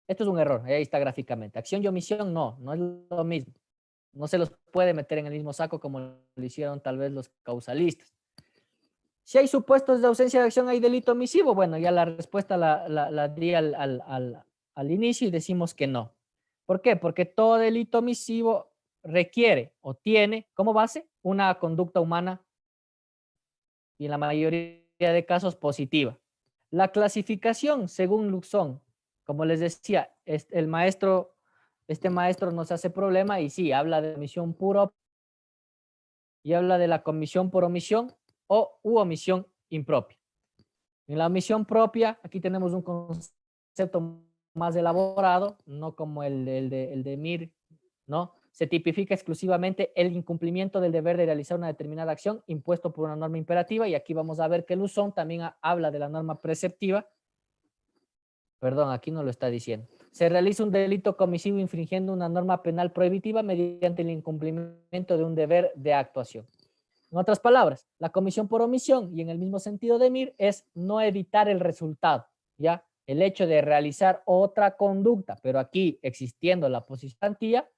Esto es un error, ahí está gráficamente. Acción y omisión no es lo mismo. No se los puede meter en el mismo saco como lo hicieron tal vez los causalistas. Si hay supuestos de ausencia de acción, hay delito omisivo. Bueno, ya la respuesta la di al inicio y decimos que no. ¿Por qué? Porque todo delito omisivo requiere o tiene como base una conducta humana y en la mayoría de casos positiva. La clasificación según Luxón, como les decía, este maestro nos hace problema y sí, habla de omisión pura y habla de la comisión por omisión u omisión impropia. En la omisión propia, aquí tenemos un concepto más elaborado, no como el de Mir, ¿no? Se tipifica exclusivamente el incumplimiento del deber de realizar una determinada acción impuesto por una norma imperativa, y aquí vamos a ver que Luzón también habla de la norma preceptiva. Perdón, aquí no lo está diciendo. Se realiza un delito comisivo infringiendo una norma penal prohibitiva mediante el incumplimiento de un deber de actuación. En otras palabras, la comisión por omisión, y en el mismo sentido de Mir, es no evitar el resultado, ¿ya? El hecho de realizar otra conducta, pero aquí existiendo la posición de garantía,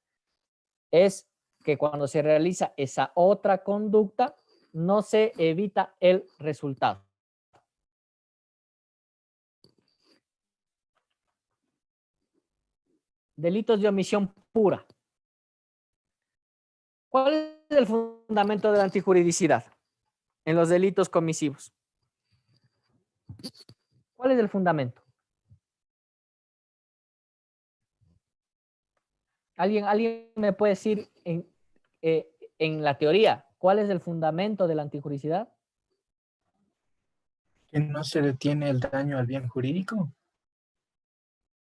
es que cuando se realiza esa otra conducta, no se evita el resultado. Delitos de omisión pura. ¿Cuál es el fundamento de la antijuridicidad en los delitos comisivos? ¿Cuál es el fundamento? ¿Alguien me puede decir en la teoría cuál es el fundamento de la antijuridicidad? ¿Que no se detiene el daño al bien jurídico?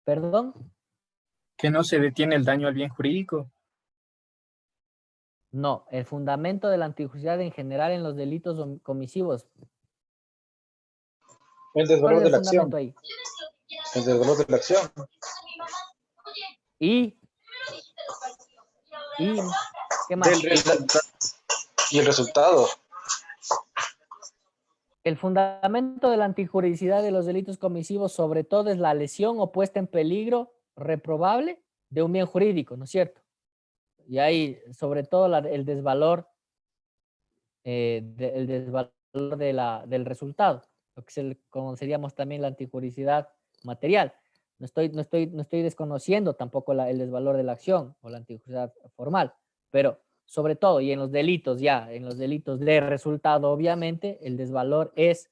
¿Perdón? ¿Que no se detiene el daño al bien jurídico? No, el fundamento de la antijuridicidad en general en los delitos comisivos. El desvalor de la acción. Ahí? El desvalor de la acción. ¿Y qué más? Y el resultado. El fundamento de la antijuridicidad de los delitos comisivos sobre todo es la lesión o puesta en peligro reprobable de un bien jurídico, ¿no es cierto? Y hay sobre todo el desvalor, del resultado, lo que conoceríamos también la antijuridicidad material. No estoy desconociendo tampoco el desvalor de la acción o la antijusticia formal, pero sobre todo, y en los delitos en los delitos de resultado, obviamente, el desvalor es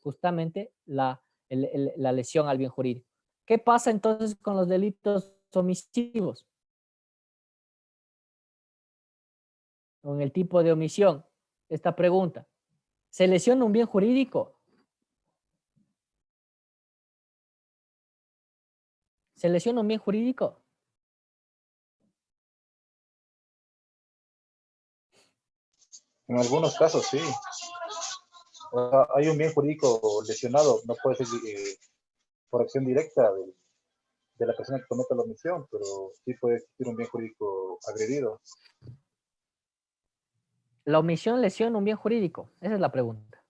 justamente la lesión al bien jurídico. ¿Qué pasa entonces con los delitos omisivos? Con el tipo de omisión. Esta pregunta. ¿Se lesiona un bien jurídico? ¿Se lesiona un bien jurídico? En algunos casos, sí. O sea, hay un bien jurídico lesionado, no puede ser por acción directa de la persona que comete la omisión, pero sí puede existir un bien jurídico agredido. ¿La omisión lesiona un bien jurídico? Esa es la pregunta.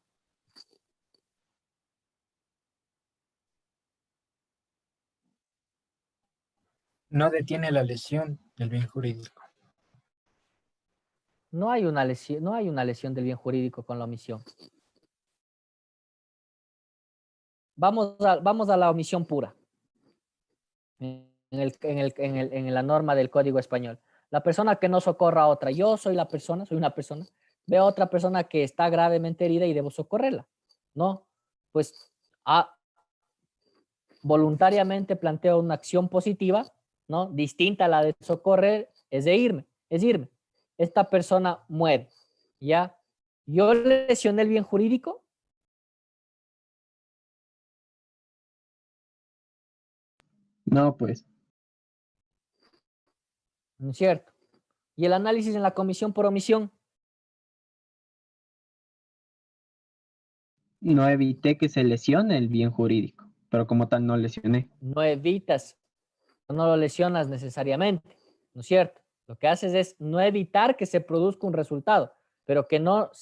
No detiene la lesión del bien jurídico. No hay una lesión del bien jurídico con la omisión. Vamos a la omisión pura. En la norma del Código Español. La persona que no socorra a otra. Yo soy una persona. Veo a otra persona que está gravemente herida y debo socorrerla. ¿No? Pues voluntariamente planteo una acción positiva, ¿no? Distinta a la de socorrer, es irme. Esta persona muere, ¿ya? ¿Yo lesioné el bien jurídico? No, pues. ¿No es cierto? Y el análisis en la comisión por omisión. No evité que se lesione el bien jurídico, pero como tal no lesioné. No evitas, no lo lesionas necesariamente, ¿no es cierto? Lo que haces es no evitar que se produzca un resultado, pero que no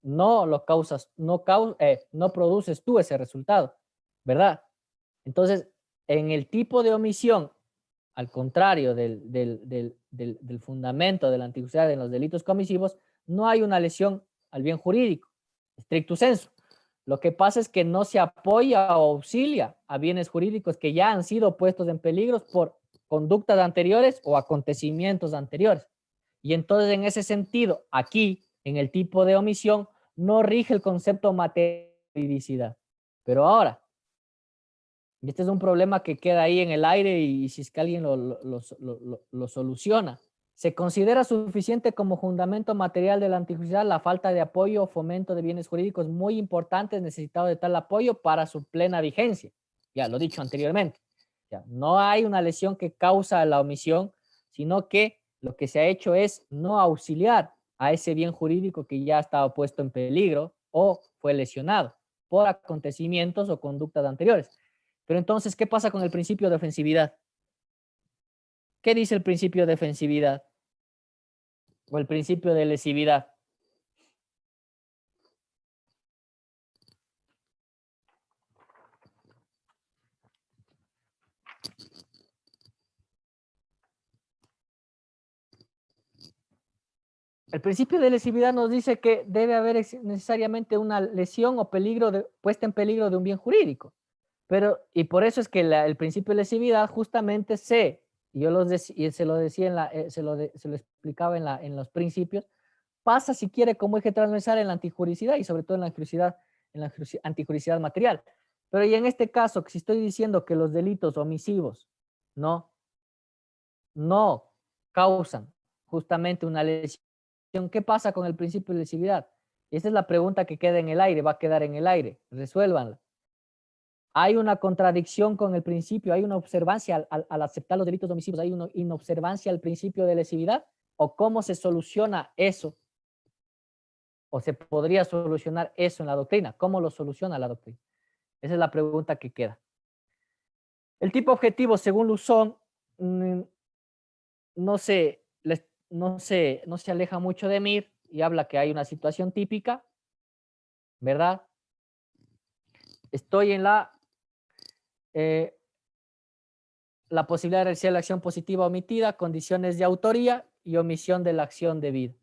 lo causas, no produces tú ese resultado, ¿verdad? Entonces, en el tipo de omisión, al contrario del fundamento de la antigüedad en los delitos comisivos, no hay una lesión al bien jurídico, stricto sensu. Lo que pasa es que no se apoya o auxilia a bienes jurídicos que ya han sido puestos en peligro por conductas anteriores o acontecimientos anteriores. Y entonces, en ese sentido, aquí, en el tipo de omisión, no rige el concepto materialicidad. Pero ahora, y este es un problema que queda ahí en el aire y si es que alguien lo soluciona. ¿Se considera suficiente como fundamento material de la antigüedad la falta de apoyo o fomento de bienes jurídicos muy importantes necesitados de tal apoyo para su plena vigencia? Ya lo he dicho anteriormente. Ya, no hay una lesión que causa la omisión, sino que lo que se ha hecho es no auxiliar a ese bien jurídico que ya estaba puesto en peligro o fue lesionado por acontecimientos o conductas anteriores. Pero entonces, ¿qué pasa con el principio de ofensividad? ¿Qué dice el principio de ofensividad? O el principio de lesividad. El principio de lesividad nos dice que debe haber necesariamente una lesión o puesta en peligro de un bien jurídico. Y por eso es que el principio de lesividad justamente y se lo decía se lo explicaba en los principios, pasa si quiere como eje transversal en la antijuricidad y sobre todo en la antijuricidad material. Pero y en este caso, si estoy diciendo que los delitos omisivos no causan justamente una lesión, ¿qué pasa con el principio de lesividad? Esta es la pregunta que queda en el aire, va a quedar en el aire, resuélvanla. Hay una contradicción con el principio, hay una observancia al aceptar los delitos omisivos, hay una inobservancia al principio de lesividad, o cómo se soluciona eso, o se podría solucionar eso en la doctrina, ¿cómo lo soluciona la doctrina? Esa es la pregunta que queda. El tipo objetivo, según Luzón, no se aleja mucho de Mir y habla que hay una situación típica, ¿verdad? Estoy en la posibilidad de realizar la acción positiva omitida, condiciones de autoría y omisión de la acción debida.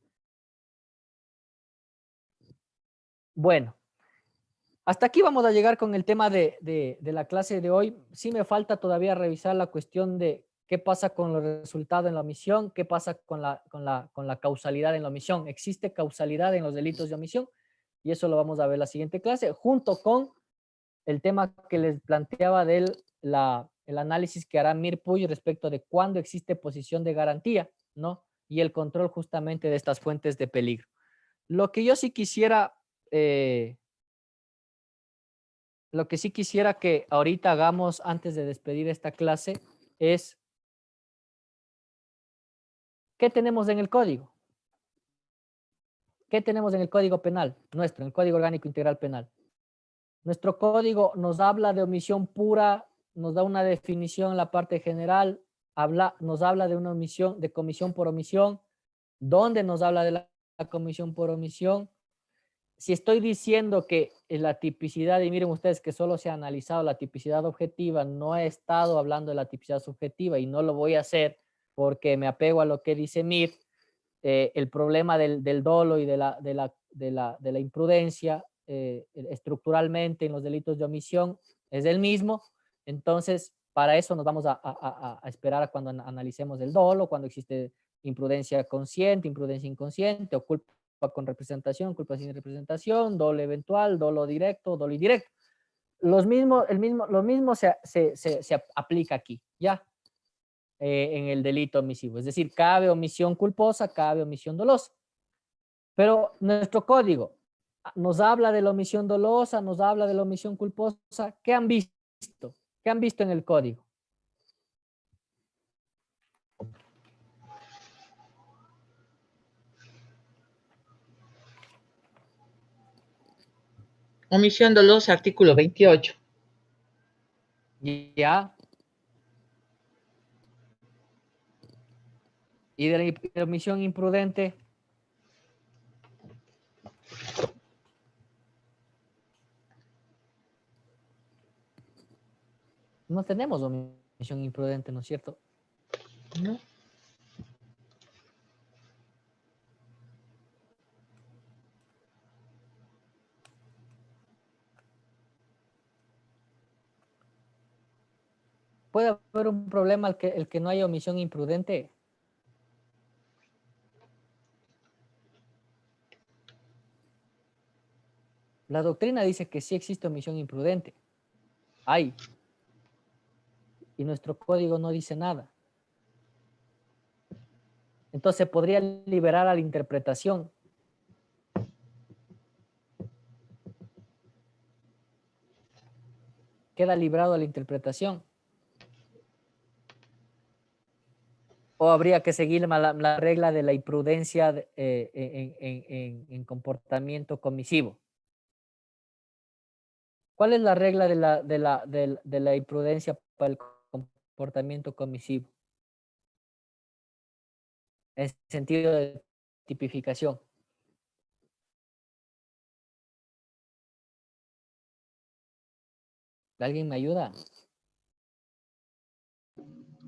Bueno, Hasta aquí vamos a llegar con el tema de la clase de hoy. Sí me falta todavía revisar la cuestión de qué pasa con los resultados en la omisión, qué pasa con la causalidad en la omisión. ¿Existe causalidad en los delitos de omisión? Y eso lo vamos a ver en la siguiente clase, junto con el tema que les planteaba del el análisis que hará Mir Puy respecto de cuándo existe posición de garantía, ¿no? Y el control justamente de estas fuentes de peligro. Lo que yo sí quisiera, lo que sí quisiera que ahorita hagamos antes de despedir esta clase es, ¿qué tenemos en el código? ¿Qué tenemos en el Código Penal nuestro, en el Código Orgánico Integral Penal? Nuestro código nos habla de omisión pura, nos da una definición en la parte general, nos habla de una omisión, de comisión por omisión. ¿Dónde nos habla de la comisión por omisión? Si estoy diciendo que la tipicidad, y miren ustedes que solo se ha analizado la tipicidad objetiva, no he estado hablando de la tipicidad subjetiva y no lo voy a hacer porque me apego a lo que dice Mir, el problema del dolo y de la imprudencia estructuralmente en los delitos de omisión es el mismo. Entonces, para eso nos vamos a esperar a cuando analicemos el dolo, cuando existe imprudencia consciente, imprudencia inconsciente, o culpa con representación, culpa sin representación, dolo eventual, dolo directo, dolo indirecto. Lo mismo se aplica aquí, ¿ya? En el delito omisivo. Es decir, cabe omisión culposa, cabe omisión dolosa. Pero nuestro código nos habla de la omisión dolosa, nos habla de la omisión culposa. ¿Qué han visto? ¿Qué han visto en el código? Omisión dolosa, artículo 28. Ya. Y de la omisión imprudente. No tenemos omisión imprudente, ¿no es cierto? No. ¿Puede haber un problema el que no haya omisión imprudente? La doctrina dice que sí existe omisión imprudente. Hay. Y nuestro código no dice nada. Entonces podría liberar a la interpretación. Queda librado a la interpretación. O habría que seguir la regla de la imprudencia en comportamiento comisivo. ¿Cuál es la regla de la imprudencia para el comportamiento comisivo? En sentido de tipificación. ¿Alguien me ayuda?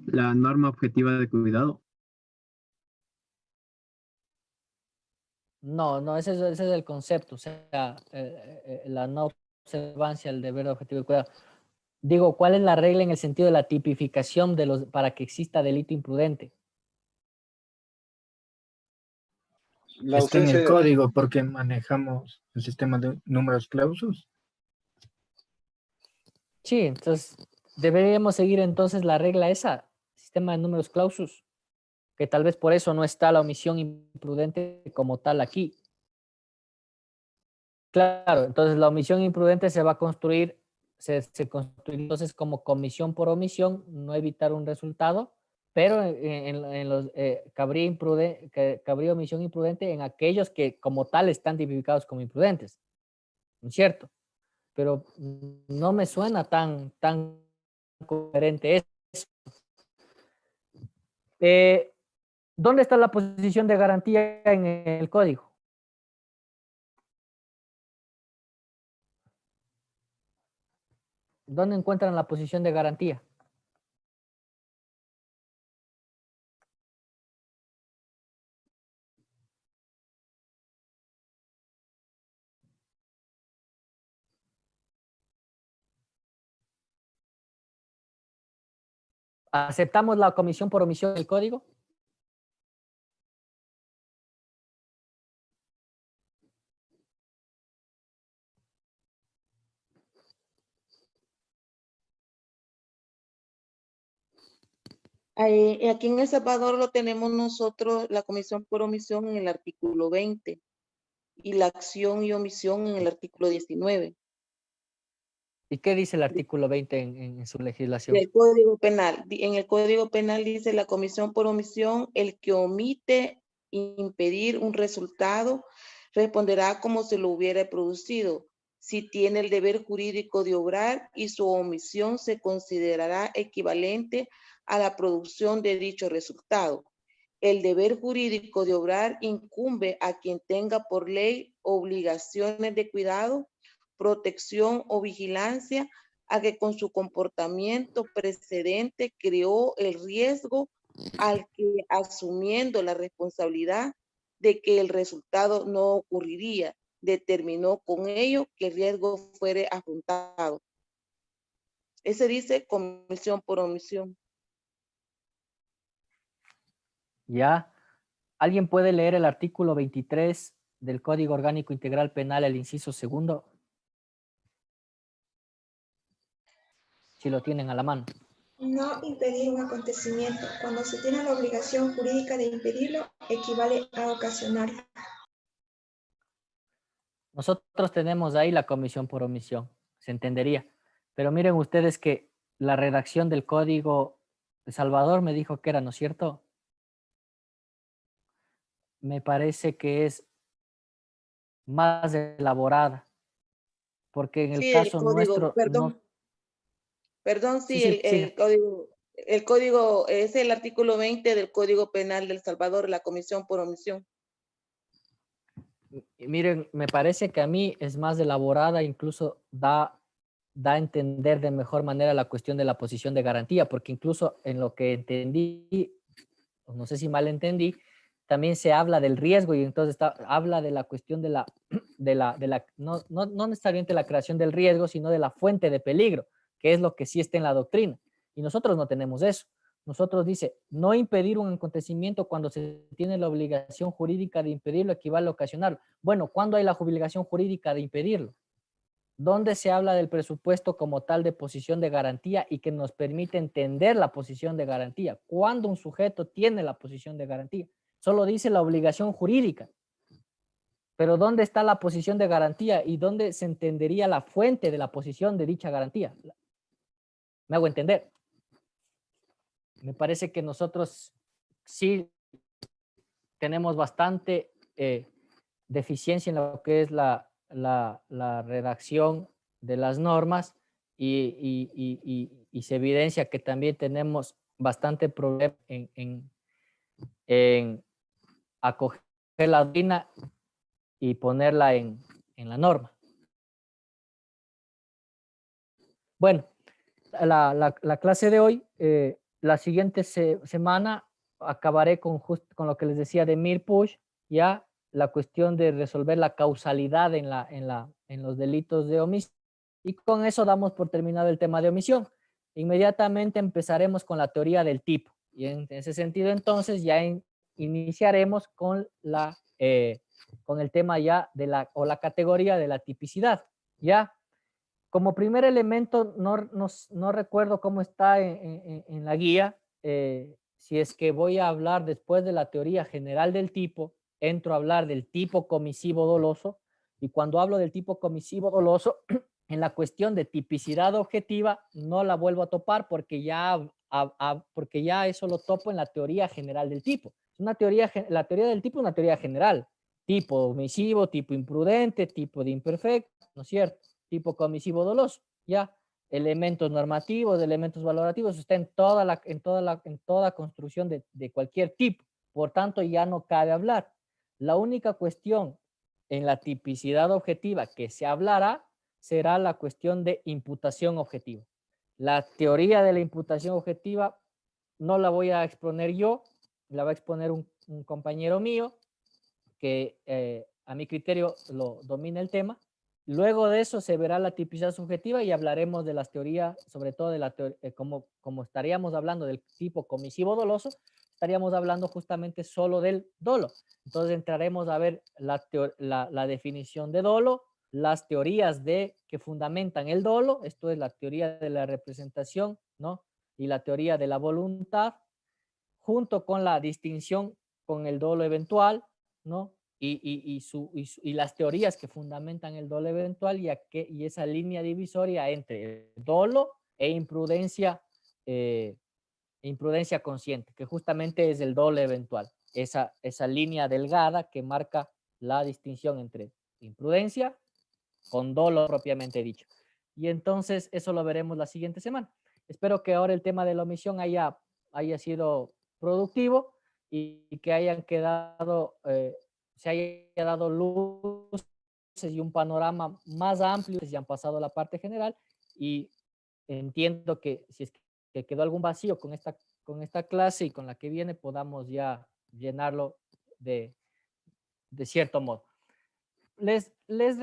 La norma objetiva de cuidado. No, ese es el concepto, o sea, la no observancia del deber de objetivo de cuidado. Digo, ¿cuál es la regla en el sentido de la tipificación para que exista delito imprudente? Está en el código porque manejamos el sistema de números clausus. Sí, entonces deberíamos seguir entonces la regla esa, sistema de números clausus, que tal vez por eso no está la omisión imprudente como tal aquí. Claro, entonces la omisión imprudente se va a construir, se construye entonces como comisión por omisión, no evitar un resultado, pero cabría omisión imprudente en aquellos que como tal están tipificados como imprudentes, ¿no es cierto? Pero no me suena tan coherente eso. ¿Dónde está la posición de garantía en el código? ¿Dónde encuentran la posición de garantía? ¿Aceptamos la comisión por omisión del código? Aquí en El Salvador lo tenemos nosotros, la comisión por omisión en el artículo 20 y la acción y omisión en el artículo 19 ¿Y qué dice el artículo 20 en su legislación? del Código Penal. En el Código Penal dice la comisión por omisión, el que omite impedir un resultado responderá como si lo hubiera producido. Si tiene el deber jurídico de obrar y su omisión se considerará equivalente a la producción de dicho resultado. El deber jurídico de obrar incumbe a quien tenga por ley obligaciones de cuidado, protección o vigilancia a que con su comportamiento precedente creó el riesgo al que, asumiendo la responsabilidad de que el resultado no ocurriría, determinó con ello que el riesgo fuere afrontado. Ese dice comisión por omisión. ¿Ya? ¿Alguien puede leer el artículo 23 del Código Orgánico Integral Penal, el inciso segundo? Si lo tienen a la mano. No impedir un acontecimiento. Cuando se tiene la obligación jurídica de impedirlo, equivale a ocasionarlo. Nosotros tenemos ahí la comisión por omisión, se entendería. Pero miren ustedes que la redacción del Código de Salvador me dijo que era, ¿no es cierto? Me parece que es más elaborada, porque en el Sí, el caso código, nuestro, no, perdón, sí, sí, sí, siga. el código es el artículo 20 del Código Penal del Salvador, la comisión por omisión. Y miren, me parece que a mí es más elaborada, incluso da a entender de mejor manera la cuestión de la posición de garantía, porque incluso en lo que entendí, no sé si mal entendí, también se habla del riesgo y entonces habla de la cuestión de la, no necesariamente la creación del riesgo, sino de la fuente de peligro, que es lo que sí está en la doctrina. Y nosotros no tenemos eso. Nosotros dice, no impedir un acontecimiento cuando se tiene la obligación jurídica de impedirlo equivale a ocasionarlo. Bueno, ¿cuándo hay la obligación jurídica de impedirlo? ¿Dónde se habla del presupuesto como tal de posición de garantía y que nos permite entender la posición de garantía? ¿Cuándo un sujeto tiene la posición de garantía? Solo dice la obligación jurídica. Pero ¿dónde está la posición de garantía y dónde se entendería la fuente de la posición de dicha garantía? ¿Me hago entender? Me parece que nosotros sí tenemos bastante deficiencia en lo que es la redacción de las normas y se evidencia que también tenemos bastante problema en acoger la doctrina y ponerla en la norma. Bueno, la clase de hoy, la siguiente semana acabaré con lo que les decía de Mir-Push, ya la cuestión de resolver la causalidad en los delitos de omisión. Y con eso damos por terminado el tema de omisión. Inmediatamente empezaremos con la teoría del tipo. Y en ese sentido, entonces, ya iniciaremos con con el tema ya de la categoría de la tipicidad. ¿Ya? Como primer elemento, no recuerdo cómo está en la guía. Si es que voy a hablar después de la teoría general del tipo, entro a hablar del tipo comisivo doloso. Y cuando hablo del tipo comisivo doloso, en la cuestión de tipicidad objetiva, no la vuelvo a topar porque ya eso lo topo en la teoría general del tipo. La teoría del tipo es una teoría general. Tipo omisivo, tipo imprudente, tipo de imperfecto, ¿no es cierto? Tipo comisivo doloso, ¿ya? Elementos normativos, elementos valorativos, está en toda construcción de cualquier tipo. Por tanto, ya no cabe hablar. La única cuestión en la tipicidad objetiva que se hablará será la cuestión de imputación objetiva. La teoría de la imputación objetiva no la voy a exponer yo, la va a exponer un compañero mío que a mi criterio lo domina el tema, Luego de eso se verá la tipicidad subjetiva y hablaremos de las teorías, sobre todo de la como estaríamos hablando del tipo comisivo doloso, estaríamos hablando justamente solo del dolo. Entonces entraremos a ver la definición de dolo, las teorías que fundamentan el dolo, esto es la teoría de la representación, ¿no? Y la teoría de la voluntad, junto con la distinción con el dolo eventual, ¿no? Y las teorías que fundamentan el dolo eventual y esa línea divisoria entre dolo e imprudencia consciente, que justamente es el dolo eventual, esa línea delgada que marca la distinción entre imprudencia con dolo propiamente dicho. Y entonces eso lo veremos la siguiente semana. Espero que ahora el tema de la omisión haya sido productivo y que hayan quedado, se haya dado luces y un panorama más amplio, si han pasado la parte general, y entiendo que si es que quedó algún vacío con esta clase y con la que viene, podamos ya llenarlo de cierto modo. Les